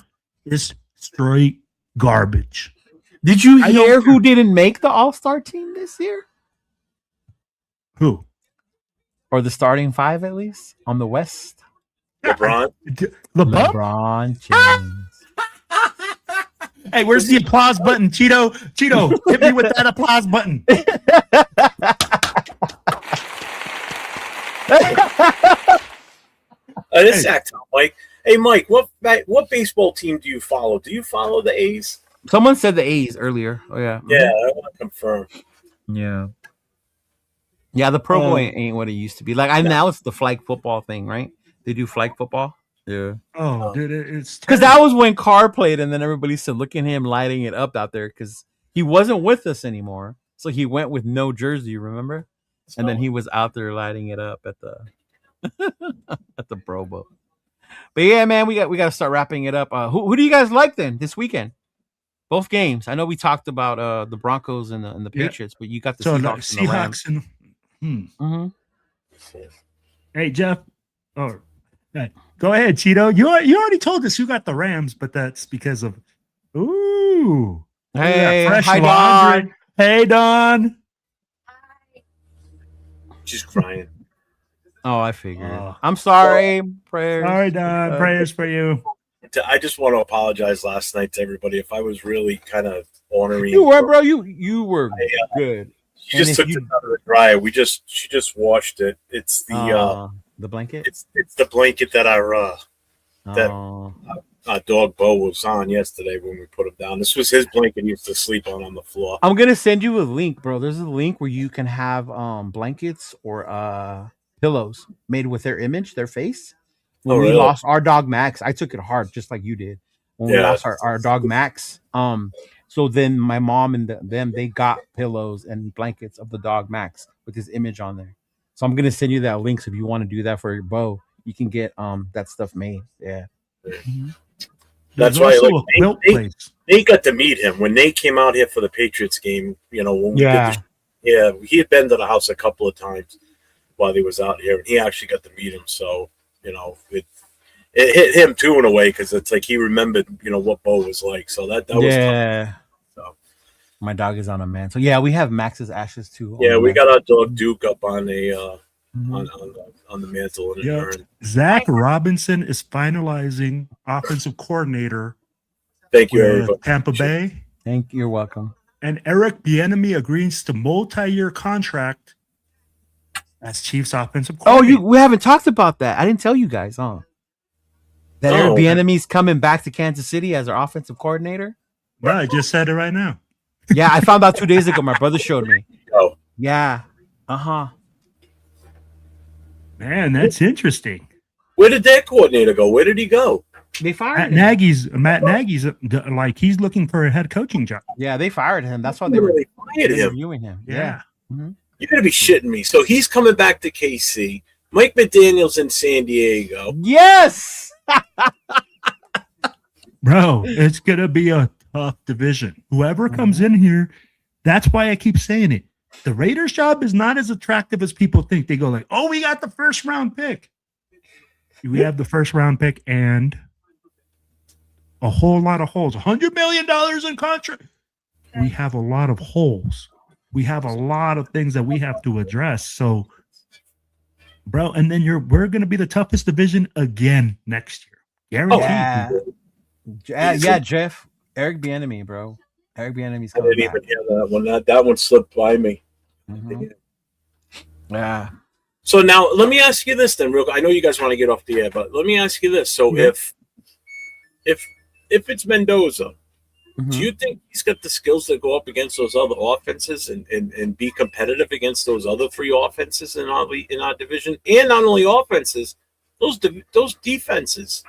is straight garbage. Did you hear who didn't make the All-Star team this year? Who? Or the starting 5 at least on the West? LeBron James. Hey, where's the applause button, Cheeto? Cheeto, hit me with that applause button. This act, Mike. Hey, Mike, what baseball team do you follow? Do you follow the A's? Someone said the A's earlier. Oh yeah. Yeah, I want to confirm. Yeah. Yeah, the Pro Bowl ain't what it used to be. Like now it's the flag football thing, right? They do flag football. Yeah. Oh, dude, it's because that was when Carr played, and then everybody said, "Look at him lighting it up out there," because he wasn't with us anymore. So he went with no jersey, remember? And then he was out there lighting it up at the at the Pro Bowl. But yeah, man, we got to start wrapping it up. Who do you guys like then this weekend? Both games. I know we talked about the Broncos and the Patriots, but you got the Seahawks and the Rams. Hey, Jeff. Oh, go ahead, Cheeto. You already told us you got the Rams, but that's because of Hey, fresh hi, laundry. Don. Hey, Don. She's crying. Oh, I figured. I'm sorry. Prayers. Sorry, Don. Prayers for you. I just want to apologize last night to everybody if I was really kind of ornery. You were, bro. You were good. She just took it out of the dryer. She just washed it. It's the blanket. It's the blanket that our dog Bo was on yesterday when we put him down. This was his blanket he used to sleep on the floor. I'm gonna send you a link, bro. There's a link where you can have blankets or pillows made with their image, their face. When we lost our dog Max, I took it hard, just like you did. When we lost our dog Max, so then my mom and them they got pillows and blankets of the dog Max with his image on there. So I'm gonna send you that link. So if you want to do that for your Bo, you can get that stuff made. Yeah. That's why Nate got to meet him when Nate came out here for the Patriots game. You know, when we did he had been to the house a couple of times while he was out here, and he actually got to meet him. So you know, it hit him too in a way because it's like he remembered, you know, what Bo was like. So that was tough. So my dog is on a man. So yeah, we have Max's ashes too. Yeah, we got our dog Duke up on a on the mantle. Zach Robinson is finalizing offensive coordinator. Thank you, everybody. Tampa Bay. Thank you. You're welcome. And Eric Bieniemy agrees to multi-year contract as Chiefs offensive coordinator. We haven't talked about that. I didn't tell you guys, huh? That Eric Bieniemy's coming back to Kansas City as our offensive coordinator. Right, I just said it right now. Yeah, I found out 2 days ago. My brother showed me. Oh, yeah. Man, that's interesting. Where did that coordinator go? Where did he go? They fired Matt Nagy's like he's looking for a head coaching job. Yeah, they fired him. That's why they were interviewing him. Yeah. Mm-hmm. You're gonna be shitting me. So he's coming back to KC. Mike McDaniel's in San Diego. Yes. Bro, it's gonna be a tough division. Whoever comes in here, that's why I keep saying it. The Raiders' job is not as attractive as people think. They go like, "Oh, we got the first round pick. We have the first round pick, and a whole lot of holes. $100 million in contract. We have a lot of holes. We have a lot of things that we have to address. So, bro, and then we're going to be the toughest division again next year. Guaranteed. Yeah, Jeff. Eric Bieniemy, bro. Eric Bieniemy's coming back. I didn't even hear that one. That one slipped by me. Mm-hmm. Yeah. So now let me ask you this then, real quick. I know you guys want to get off the air, but let me ask you this. So if it's Mendoza, do you think he's got the skills to go up against those other offenses and be competitive against those other three offenses in our division? And not only offenses, those defenses.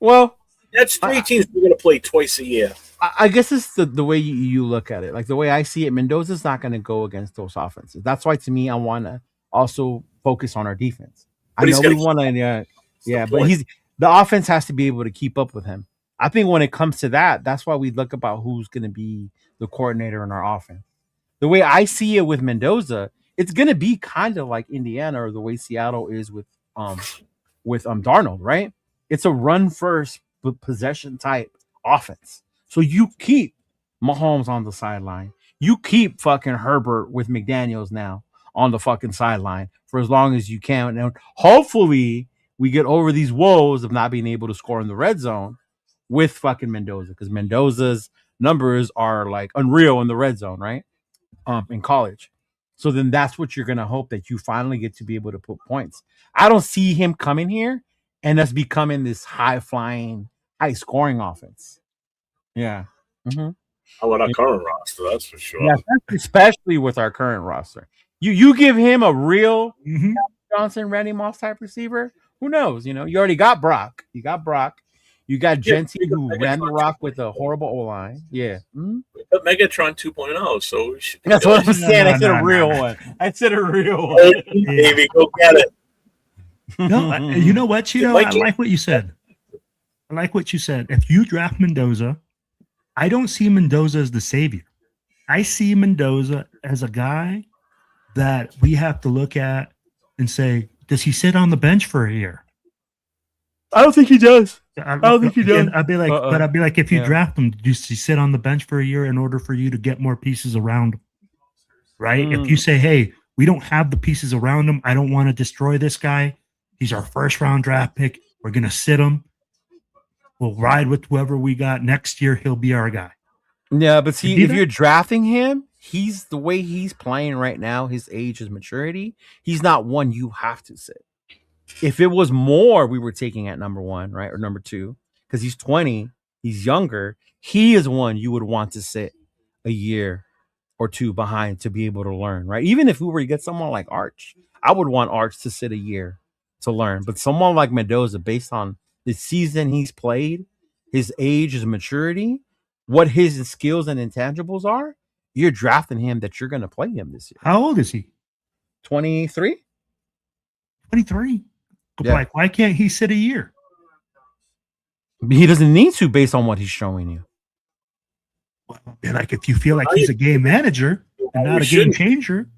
Well, that's three teams we're going to play twice a year. I guess it's the way you look at it. Like the way I see it, Mendoza's not going to go against those offenses. That's why, to me, I want to also focus on our defense. I know we want to, but the offense has to be able to keep up with him. I think when it comes to that, that's why we look about who's going to be the coordinator in our offense. The way I see it with Mendoza, it's going to be kind of like Indiana or the way Seattle is with Darnold, right? It's a run first possession type offense. So you keep Mahomes on the sideline. You keep fucking Herbert with McDaniels now on the fucking sideline for as long as you can. And hopefully we get over these woes of not being able to score in the red zone with fucking Mendoza, because Mendoza's numbers are like unreal in the red zone, right? In college. So then that's what you're going to hope, that you finally get to be able to put points. I don't see him coming here and us becoming this high-flying, high-scoring offense. Yeah. Mm-hmm. How about our current roster? That's for sure. Yeah, especially with our current roster. You give him a real Johnson, Randy Moss type receiver, who knows? You know, you already got Brock. You got Brock. You got Genty, who ran the rock with a horrible O-line. Yeah. Mm-hmm. Megatron 2.0. So that's what I'm saying. I said a real one. I said a real one. Baby, go get it. No, you know what, Cheeto? I like what you said. I like what you said. If you draft Mendoza, I don't see Mendoza as the savior. I see Mendoza as a guy that we have to look at and say, does he sit on the bench for a year? I don't think he does. I don't think he does. I'd be like, if you draft him, does he sit on the bench for a year in order for you to get more pieces around him? Right? If you say, hey, we don't have the pieces around him, I don't want to destroy this guy. He's our first round draft pick. We're going to sit him. We'll ride with whoever we got next year. He'll be our guy. Yeah, but see, if you're drafting him, he's the way he's playing right now, his age, his maturity, he's not one you have to sit. If it was more, we were taking at number one, right? Or number two, because he's 20, he's younger. He is one you would want to sit a year or two behind to be able to learn, right? Even if we were to get someone like Arch, I would want Arch to sit a year to learn. But someone like Mendoza, based on the season he's played, his age, his maturity, what his skills and intangibles are, you're drafting him that you're going to play him this year. How old is he? 23? 23. Yeah. Like, why can't he sit a year? He doesn't need to, based on what he's showing you. Well, like, if you feel like he's a game manager and not a game changer.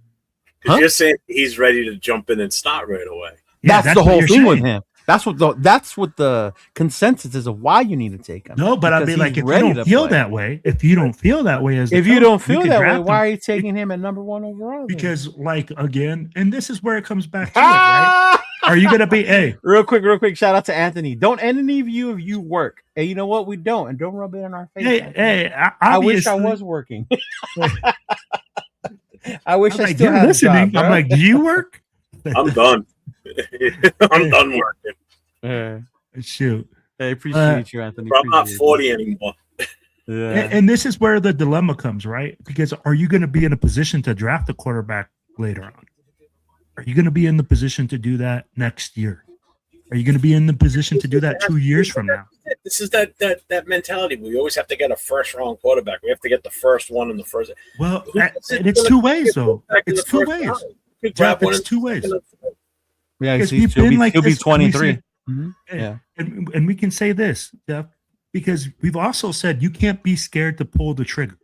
Because you're saying he's ready to jump in and start right away. Yeah, that's the whole thing with him. That's what the consensus is of why you need to take him. No, but I'd be like, if you don't feel that way, why are you taking him at number one overall? Because, like, again, and this is where it comes back to it, right? Are you gonna be real quick? Shout out to Anthony. Don't any of you work? Hey, you know what? We don't, and don't rub it in our face. I wish I was working. I wish I still had listening. I'm like, do you work? I'm done. I'm done working. Shoot. I appreciate you, Anthony. I'm not 40 anymore. Yeah. And this is where the dilemma comes, right? Because are you going to be in a position to draft a quarterback later on? Are you going to be in the position to do that next year? Are you going to be in the position to do that 2 years from now? This is that mentality. We always have to get a first round quarterback. We have to get the first one in the first. Well, and it's two ways, though. It's two ways. It's two ways. Yeah, he'll be 23. Yeah, and we can say this, Jeff, because we've also said you can't be scared to pull the trigger,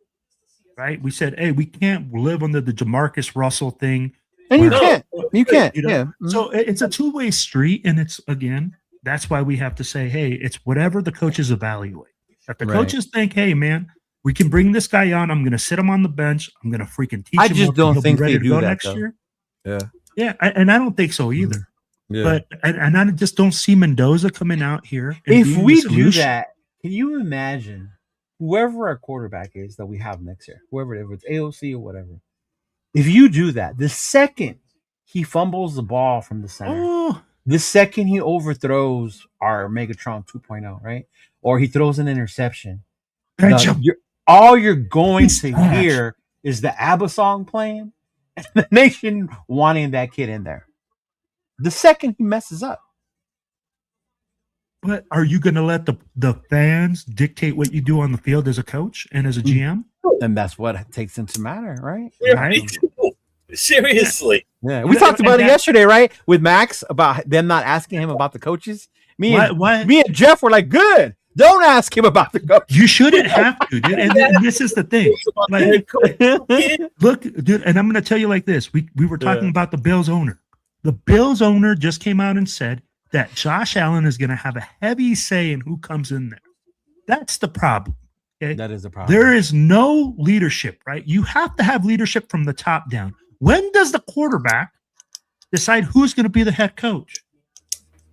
right? We said, hey, we can't live under the Jamarcus Russell thing. And you can't. You know? Yeah. So it's a two-way street, and it's, again, that's why we have to say, hey, it's whatever the coaches evaluate. If the coaches think, hey, man, we can bring this guy on, I'm going to sit him on the bench. I'm going to freaking teach him. I just don't think they do that next year. Yeah. Yeah. And I don't think so either. Yeah. But and I just don't see Mendoza coming out here. If we do that, can you imagine whoever our quarterback is that we have next year, whoever if it's AOC or whatever, if you do that, the second he fumbles the ball from the center, the second he overthrows our Megatron 2.0, right? Or he throws an interception, all you're going to hear is the ABBA song playing and the nation wanting that kid in there. The second he messes up. But are you going to let the fans dictate what you do on the field as a coach and as a GM? And that's what takes into matter, right? Right? Seriously. Yeah, we talked about it yesterday, right? With Max about them not asking him about the coaches. Me and Jeff were like, good. Don't ask him about the coach. You shouldn't have to, dude. And this is the thing. Like, look, dude, and I'm going to tell you like this. We were talking about the Bills owner. The Bills owner just came out and said that Josh Allen is going to have a heavy say in who comes in there. That's the problem. Okay? That is the problem. There is no leadership, right? You have to have leadership from the top down. When does the quarterback decide who's going to be the head coach?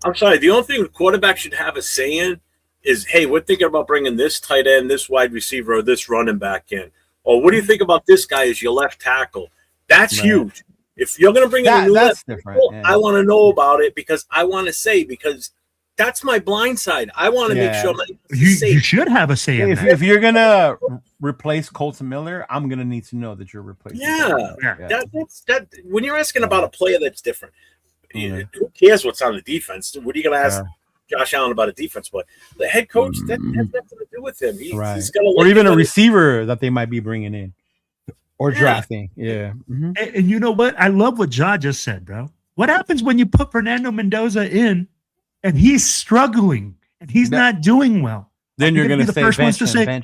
I'm sorry. The only thing the quarterback should have a say in is, hey, we're thinking about bringing this tight end, this wide receiver, or this running back in. Or what do you think about this guy as your left tackle? That's huge. If you're going to bring in a new left tackle, I want to know about it because I want to say, because that's my blind side. I want to make sure you should have a say in that. If you're going to replace Colton Miller, I'm going to need to know that you're replacing that. When you're asking about a player that's different, who cares what's on the defense? What are you going to ask Josh Allen about a defense play? The head coach, that has nothing to do with him. He's or even a receiver that they might be bringing in. Or drafting, Mm-hmm. And you know what? I love what Ja just said, bro. What happens when you put Fernando Mendoza in and he's struggling and he's not doing well? Then you're going to say, first ones to say,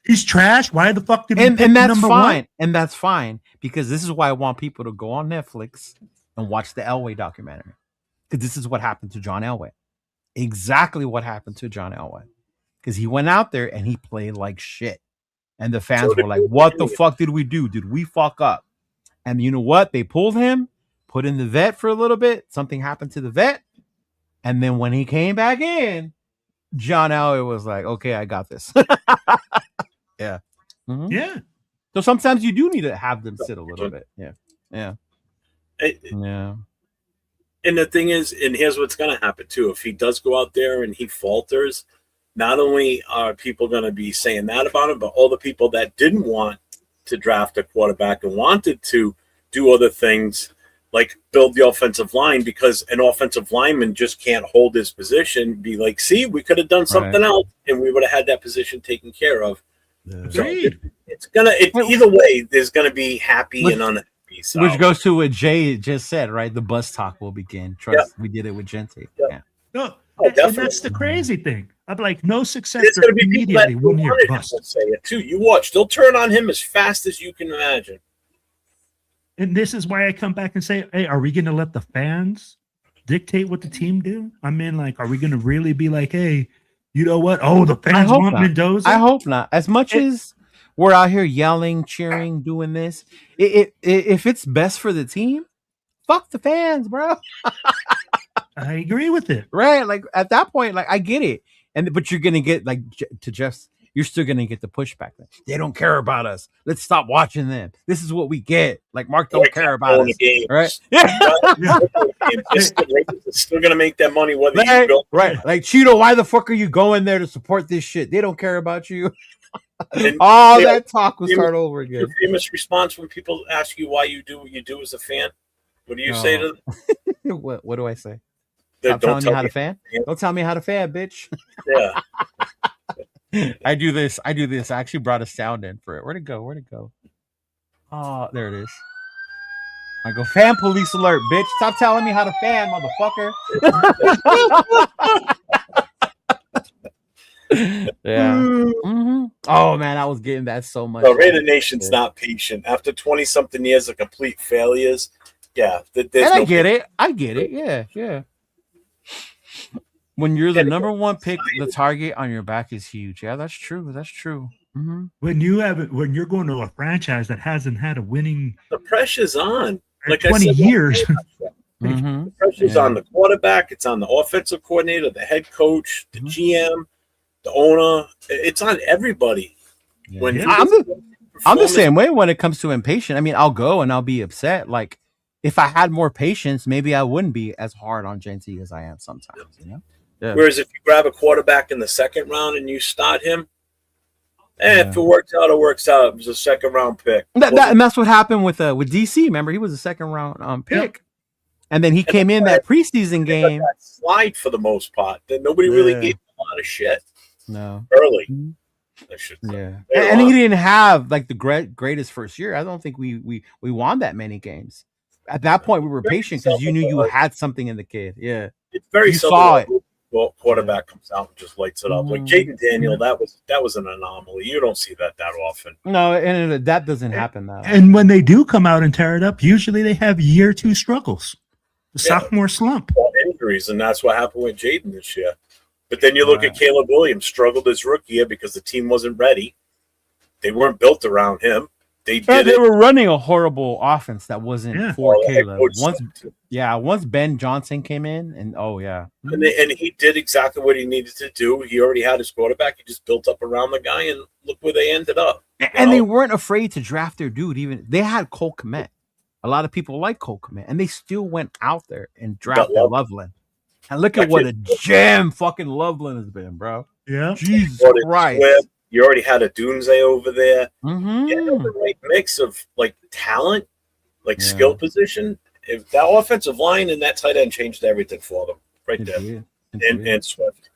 he's trash. Why the fuck did he pick and that's number fine. one? And that's fine because this is why I want people to go on Netflix and watch the Elway documentary. Because this is what happened to John Elway. Exactly what happened to John Elway. Because he went out there and he played like shit. And the fans were like, what the fuck did we do? Did we fuck up? And you know what? They pulled him, put in the vet for a little bit. Something happened to the vet. And then when he came back in, John Elway was like, okay, I got this. Yeah. Mm-hmm. Yeah. So sometimes you do need to have them sit a little bit. Yeah. Yeah. Yeah. And the thing is, and here's what's going to happen too. If he does go out there and he falters, not only are people going to be saying that about him, but all the people that didn't want to draft a quarterback and wanted to do other things like build the offensive line because an offensive lineman just can't hold his position, be like, see, we could have done something else and we would have had that position taken care of. Yeah. So either way, there's going to be happy and unhappy. So. Which goes to what Jay just said, right? The bus talk will begin. Trust, we did it with Gente. Yeah. No, and that's the crazy thing. I'm like, no successor immediately when you're bust. Say it too. You watch; they'll turn on him as fast as you can imagine. And this is why I come back and say, hey, are we going to let the fans dictate what the team do? I mean, like, are we going to really be like, hey, you know what? Oh, the fans want Mendoza? I hope not. As much as we're out here yelling, cheering, doing this, if it's best for the team, fuck the fans, bro. I agree with it. Right? Like, at that point, like, I get it. But you're going to get, like, to Jeff's, you're still going to get the pushback. They don't care about us. Let's stop watching them. This is what we get. Like, Mark don't care about us. Right? It's still going to make that money whether you go. Right. Like, Cheeto, why the fuck are you going there to support this shit? They don't care about you. All that talk will start over again. Your famous response when people ask you why you do what you do as a fan, what do you say to them? What do I say? Stop telling me how to fan? Don't tell me how to fan, bitch. Yeah. I do this. I actually brought a sound in for it. Where'd it go? Oh, there it is. I go, fan police alert, bitch. Stop telling me how to fan, motherfucker. Yeah. Mm-hmm. Oh, man, I was getting that so much. The Raider Nation's not patient. After 20-something years of complete failures, I get it. Yeah. when you're the number one pick, the target on your back is huge. Yeah, that's true. That's true. Mm-hmm. When you're going to a franchise that hasn't had a winning, the pressure's on. Like 20 years. Mm-hmm. The pressure's on the quarterback. It's on the offensive coordinator, the head coach, the GM, the owner. It's on everybody. Yeah. When I'm the same way when it comes to impatient. I mean, I'll go and I'll be upset. Like, if I had more patience, maybe I wouldn't be as hard on JT as I am sometimes. You know? Yeah. Whereas if you grab a quarterback in the second round and you start him, if it works out, it works out. It was a second round pick. And that's what happened with DC. Remember, he was a second round pick, and then he came in that preseason game. That slide for the most part. That nobody really gave him a lot of shit. No, early. I should say. Yeah, and he didn't have like the greatest first year. I don't think we won that many games. At that point, we were patient because you knew you had something in the kid. Yeah, it's very you saw it. Well, quarterback comes out and just lights it up. Like Jaden Daniel, that was an anomaly. You don't see that often. No, and that doesn't happen now. And when they do come out and tear it up, usually they have year 2 struggles, the sophomore slump, injuries, and that's what happened with Jaden this year. But then you look at Caleb Williams, struggled his rookie year because the team wasn't ready. They weren't built around him. They were running a horrible offense that wasn't for Caleb. Once Ben Johnson came in, and and he did exactly what he needed to do. He already had his quarterback. He just built up around the guy, and look where they ended up. And they weren't afraid to draft their dude. Even they had Cole Kmet. A lot of people like Cole Kmet, and they still went out there and drafted Loveland. And look at what a gem fucking Loveland has been, bro. Yeah, Jesus Christ. You already had a Dunze over there. Mm-hmm. You had the right mix of like talent, like skill position. If that offensive line and that tight end changed everything for them, there. And Swift.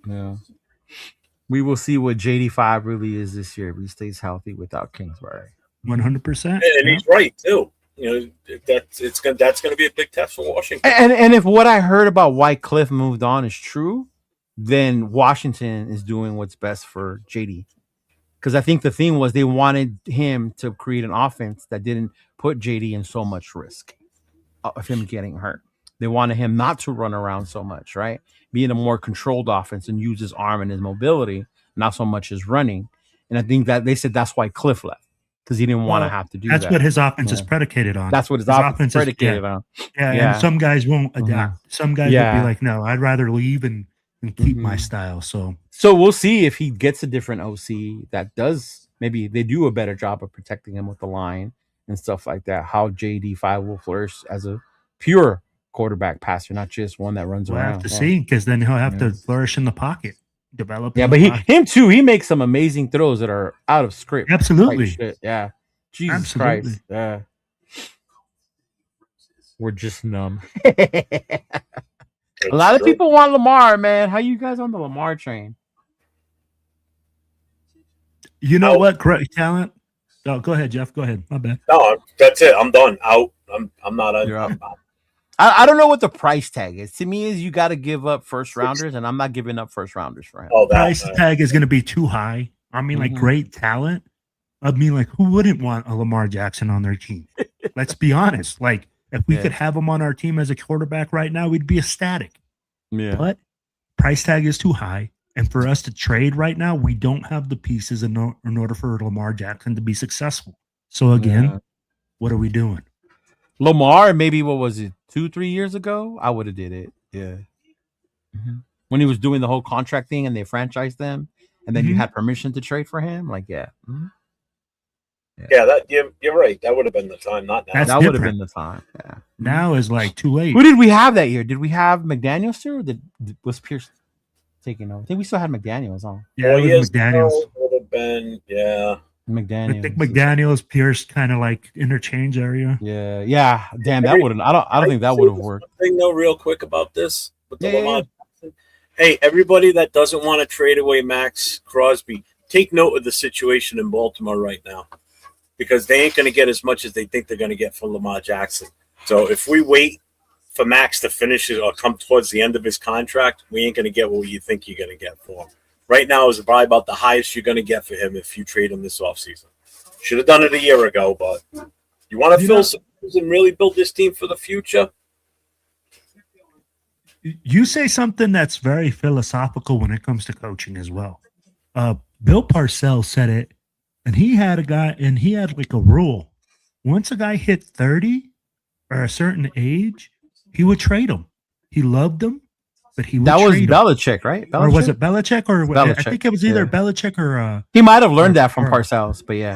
Yeah. We will see what JD5 really is this year if he stays healthy without Kingsbury. 100%. And he's right too. You know, that's going to be a big test for Washington. And if what I heard about why Cliff moved on is true, then Washington is doing what's best for JD. Because I think the thing was they wanted him to create an offense that didn't put JD in so much risk of him getting hurt. They wanted him not to run around so much, right? Be in a more controlled offense and use his arm and his mobility, not so much as running. And I think that they said that's why Cliff left, because he didn't want to have to do that. That's what his offense is predicated on. That's what his offense is predicated on. Yeah, and some guys won't adapt. Some guys would be like, no, I'd rather leave and keep my style. So we'll see if he gets a different OC that does, maybe they do a better job of protecting him with the line and stuff like that. How JD5 will flourish as a pure quarterback passer, not just one that runs around. We'll have to see, because then he'll have to flourish in the pocket, develop. Yeah, but him too. He makes some amazing throws that are out of script. Absolutely. Yeah. Jesus Christ. Yeah. We're just numb. A lot of people want Lamar, man. How you guys on the Lamar train? You know what? Great talent. Oh, go ahead, Jeff. Go ahead. My bad. No, that's it. I'm done. Out. I'm not. You're out. I don't know what the price tag is. To me, is you got to give up first rounders, and I'm not giving up first rounders for him. Oh, price tag is going to be too high. I mean, like great talent. I mean, like who wouldn't want a Lamar Jackson on their team? Let's be honest. Like if we could have him on our team as a quarterback right now, we'd be ecstatic. Yeah. But price tag is too high. And for us to trade right now, we don't have the pieces in order for Lamar Jackson to be successful. So again, what are we doing? Lamar, maybe what was it, 2-3 years ago? I would have did it. Yeah. When he was doing the whole contract thing and they franchised them, and then you had permission to trade for him, like that you're right. That would have been the time, not now. That would have been the time. Yeah. Now is like too late. Who did we have that year? Did we have McDaniels still, or was Pierce taking over? I think we still had McDaniels on. Yeah, it was McDaniels. Would have been, McDaniels. I think McDaniels, Pierce, kind of like interchange area. Yeah. Damn, that wouldn't. I don't think that would have worked. Thing though, real quick about this with the Lamar Jackson. Hey, everybody that doesn't want to trade away Max Crosby, take note of the situation in Baltimore right now, because they ain't going to get as much as they think they're going to get from Lamar Jackson. So if we wait for Max to finish it or come towards the end of his contract, we ain't going to get what you think you're going to get for him. Right now is probably about the highest you're going to get for him if you trade him this offseason. Should have done it a year ago, but you want to fill some and really build this team for the future? You say something that's very philosophical when it comes to coaching as well. Bill Parcells said it, and he had like a rule. Once a guy hit 30 or a certain age, he would trade him. He loved him, but he would that was trade him. Belichick, right? Or was it Belichick? Or Belichick, I think it was either Belichick or he might have learned that from Parcells, but yeah.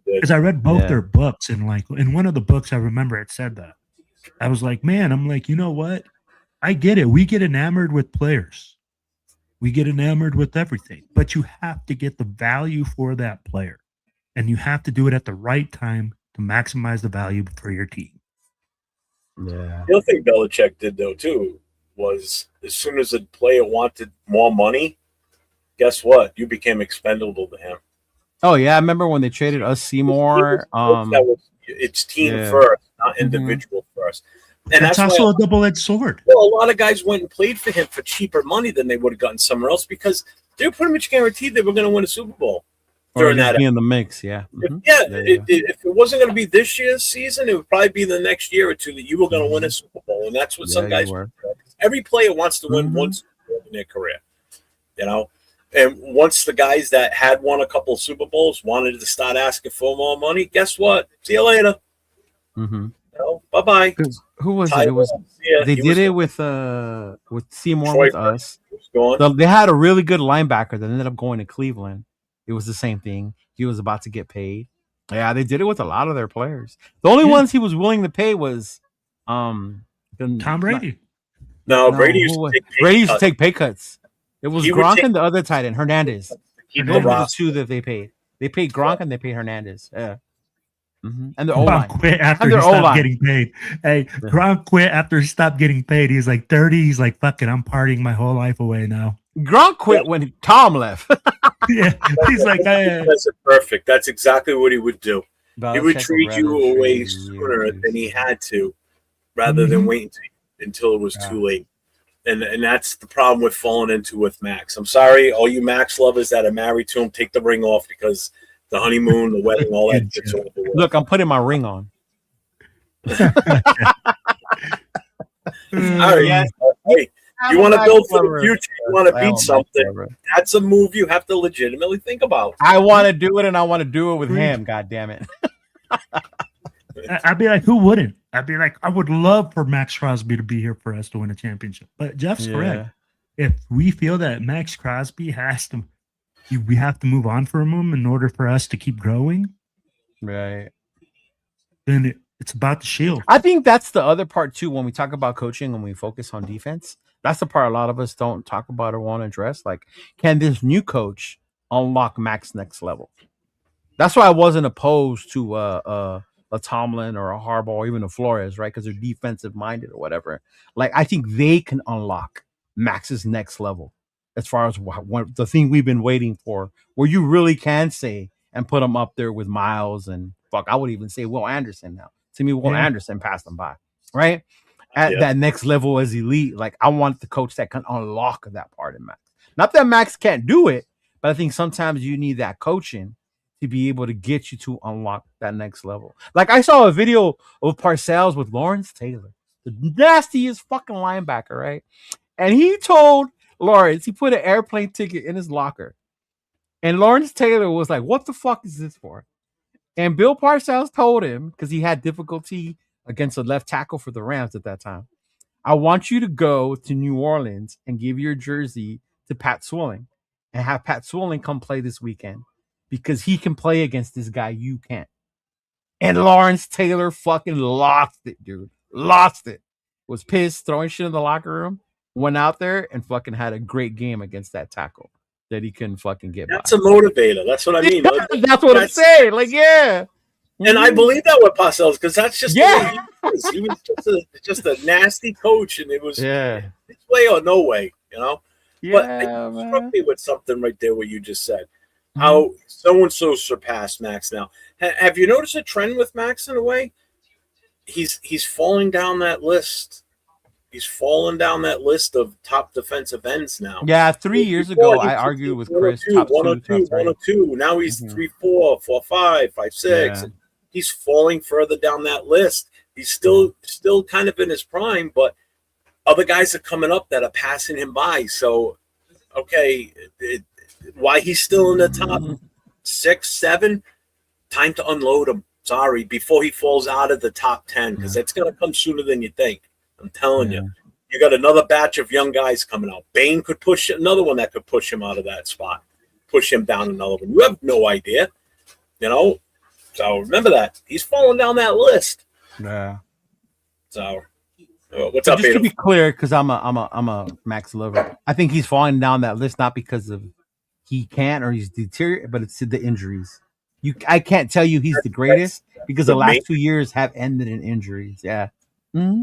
Because I read both their books, and like in one of the books, I remember it said that. I was like, man, I'm like, you know what? I get it. We get enamored with players. We get enamored with everything, but you have to get the value for that player, and you have to do it at the right time to maximize the value for your team. Yeah. The other thing Belichick did though too was as soon as a player wanted more money, guess what? You became expendable to him. Oh yeah, I remember when they traded us Seymour. It's team first, not individual first. And that's also a double-edged sword. Well, a lot of guys went and played for him for cheaper money than they would have gotten somewhere else because they were pretty much guaranteed they were going to win a Super Bowl during that. Be in the mix, yeah. Mm-hmm. If it wasn't going to be this year's season, it would probably be the next year or two that you were going to win a Super Bowl, and that's what some guys were. Every player wants to win one Super Bowl in their career, you know. And once the guys that had won a couple of Super Bowls wanted to start asking for more money, guess what? See you later. Mm-hmm. Bye-bye. Who was it? It was they did it with Seymour Troy with us. They had a really good linebacker that ended up going to Cleveland. It was the same thing. He was about to get paid. Yeah, they did it with a lot of their players. The only ones he was willing to pay was Tom Brady. Brady used to take pay cuts. It was Gronk and the other tight end, Hernandez. Those were the two that they paid. They paid Gronk and they paid Hernandez. Yeah. Mm-hmm. And the O-line. Quit after he stopped getting paid. Hey, Gronk quit after he stopped getting paid. He's like 30. He's like, fuck it, I'm partying my whole life away now. Gronk quit when Tom left. Yeah, he's like, that's perfect. That's exactly what he would do. He would trade you away sooner than he had to, rather than waiting until it was too late. And that's the problem with falling into with Max. I'm sorry, all you Max lovers that are married to him, take the ring off because the honeymoon, the wedding, all that shit's over the way. Look, I'm putting my ring on. All right. Hey, you want to build for the future, you want to beat something, that's a move you have to legitimately think about. I want to do it, and I want to do it with him, God damn it. I'd be like, who wouldn't? I'd be like, I would love for Max Crosby to be here for us to win a championship. But Jeff's correct. If we feel that Max Crosby we have to move on from him in order for us to keep growing. Right. Then it's about the shield. I think that's the other part too. When we talk about coaching and we focus on defense, that's the part a lot of us don't talk about or want to address. Like, can this new coach unlock Max next level? That's why I wasn't opposed to a Tomlin or a Harbaugh or even a Flores, right? Because they're defensive minded or whatever. Like, I think they can unlock Max's next level as far as the thing we've been waiting for, where you really can say and put them up there with Miles and I would even say Will Anderson now. To me, Will Anderson passed them by, right? At that next level as elite. Like, I want the coach that can unlock that part in Max. Not that Max can't do it, but I think sometimes you need that coaching to be able to get you to unlock that next level. Like, I saw a video of Parcells with Lawrence Taylor, the nastiest fucking linebacker, right? And he told Lawrence, he put an airplane ticket in his locker. And Lawrence Taylor was like, what the fuck is this for? And Bill Parcells told him, because he had difficulty against a left tackle for the Rams at that time, I want you to go to New Orleans and give your jersey to Pat Swilling and have Pat Swilling come play this weekend because he can play against this guy you can't. And Lawrence Taylor fucking lost it, dude. Lost it. Was pissed, throwing shit in the locker room, went out there and fucking had a great game against that tackle that he couldn't fucking get That's by. A motivator. That's what I mean. That's what I'm saying. Like, yeah. And I believe that with Parcells because that's just the way he was just a nasty coach, and it was this way or no way, you know. But it struck me with something right there what you just said. How so-and-so surpassed Max now. Have you noticed a trend with Max in a way? He's falling down that list. He's fallen down that list of top defensive ends now. Yeah, 3 years ago, I argued with Chris. 102. Now he's 3, 4, 4, 5, 5, 6. And he's falling further down that list. He's still kind of in his prime, but other guys are coming up that are passing him by. So, okay, why he's still in the top 6, 7? Time to unload him. Sorry, before he falls out of the top 10, because it's going to come sooner than you think. I'm telling you. You got another batch of young guys coming out. Bane could push another one that could push him out of that spot, push him down another one. You have no idea, you know. So remember that he's falling down that list. Yeah. So what's up, just Ada? to be clear, because I'm a Max lover. I think he's falling down that list not because of he can't or he's deteriorating, but it's the injuries. I can't tell you he's the greatest because the last 2 years have ended in injuries. Yeah. Mm-hmm.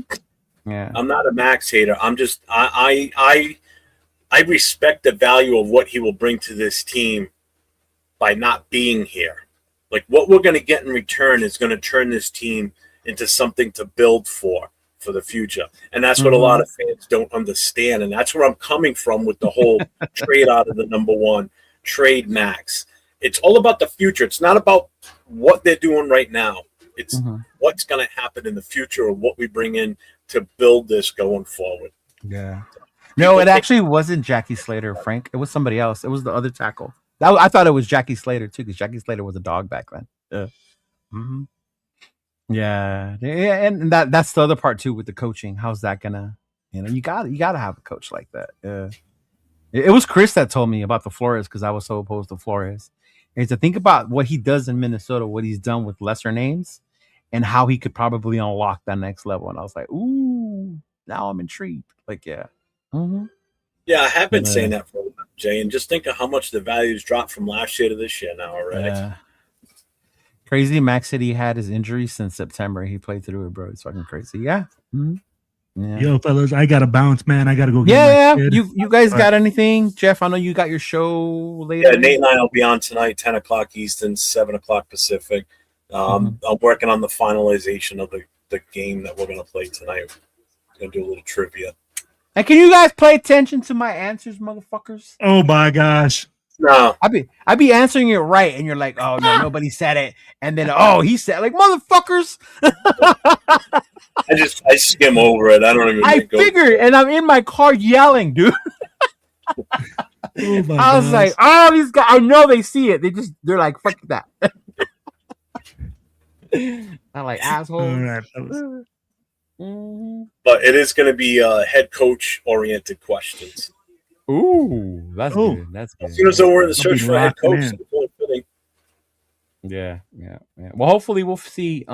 Yeah. I'm not a Max hater. I'm just I respect the value of what he will bring to this team by not being here. Like what we're going to get in return is going to turn this team into something to build for the future. And that's what a lot of fans don't understand. And that's where I'm coming from with the whole trade out of the number 1, trade Max. It's all about the future. It's not about what they're doing right now. It's what's going to happen in the future or what we bring in to build this going forward. Yeah. No, it actually wasn't Jackie Slater, Frank. It was somebody else. It was the other tackle. I thought it was Jackie Slater, too, because Jackie Slater was a dog back then. Yeah. And that's the other part, too, with the coaching. How's that going to, you got to have a coach like that. It was Chris that told me about the Flores because I was so opposed to Flores. And to think about what he does in Minnesota, what he's done with lesser names, and how he could probably unlock that next level. And I was like, ooh, now I'm intrigued. Like, yeah. Yeah, I have been saying that for a while, Jay. And just think of how much the values dropped from last year to this year now already. Crazy. Max said he had his injury since September. He played through it, bro. It's fucking crazy. Yeah. Yeah. Yo, fellas, I gotta bounce, man. I gotta go. Get my kid. You guys got anything? Jeff, I know you got your show later. Yeah, Nate and I will be on tonight, 10 o'clock Eastern, 7 o'clock Pacific. I'm working on the finalization of the game that we're gonna play tonight. Gonna do a little trivia. And can you guys pay attention to my answers, motherfuckers? Oh my gosh. No. I be answering it right, and you're like, oh no, nobody said it. And then he said like motherfuckers. I skim over it. I don't even. I figured, and I'm in my car yelling, dude. I was like, oh, these guys. I know they see it. They're like, fuck that. I'm like assholes. But it is going to be head coach oriented questions. Ooh, that's good. That's good. As soon as we're in the search for head coach, yeah. Well, hopefully we'll see.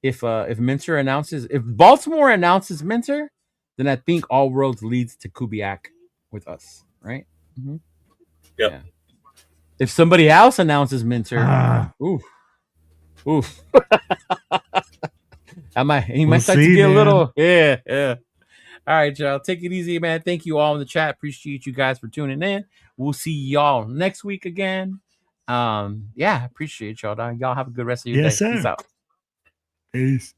If Minter announces, if Baltimore announces Minter, then I think all roads leads to Kubiak with us, right? Yep. Yeah. If somebody else announces Minter, oof. He might start to get a little, yeah. All right, y'all. Take it easy, man. Thank you all in the chat. Appreciate you guys for tuning in. We'll see y'all next week again. Appreciate y'all, dog. Y'all have a good rest of your day. Sir. Peace out. Peace.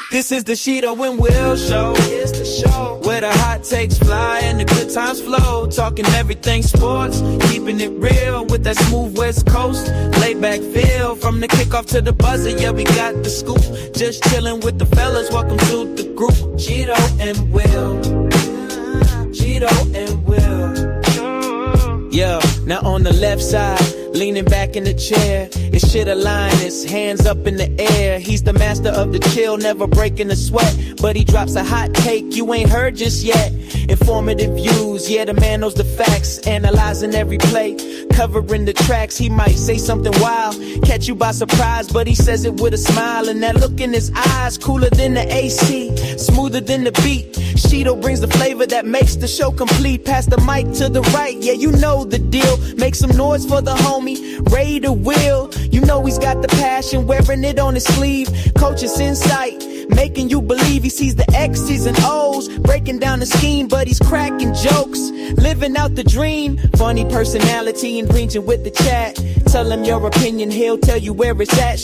This is the Cheeto and Will show. It's the show where the hot takes fly and the good times flow. Talking everything sports, keeping it real with that smooth West Coast. Laid back feel from the kickoff to the buzzer. Yeah, we got the scoop. Just chilling with the fellas. Welcome to the group. Cheeto and Will. Cheeto and Will. Yeah, now on the left side, leaning back in the chair, his Chidolinus, hands up in the air. He's the master of the chill, never breaking a sweat, but he drops a hot take you ain't heard just yet. Informative views, yeah, the man knows the facts, analyzing every play, covering the tracks. He might say something wild, catch you by surprise, but he says it with a smile, and that look in his eyes, cooler than the AC, smoother than the beat. Cheeto brings the flavor that makes the show complete. Pass the mic to the right, yeah, you know the deal. Make some noise for the homie, Raider Will. You know he's got the passion, wearing it on his sleeve. Coach's insight, making you believe he sees the X's and O's. Breaking down the scheme, but he's cracking jokes. Living out the dream, funny personality and preaching with the chat. Tell him your opinion, he'll tell you where it's at.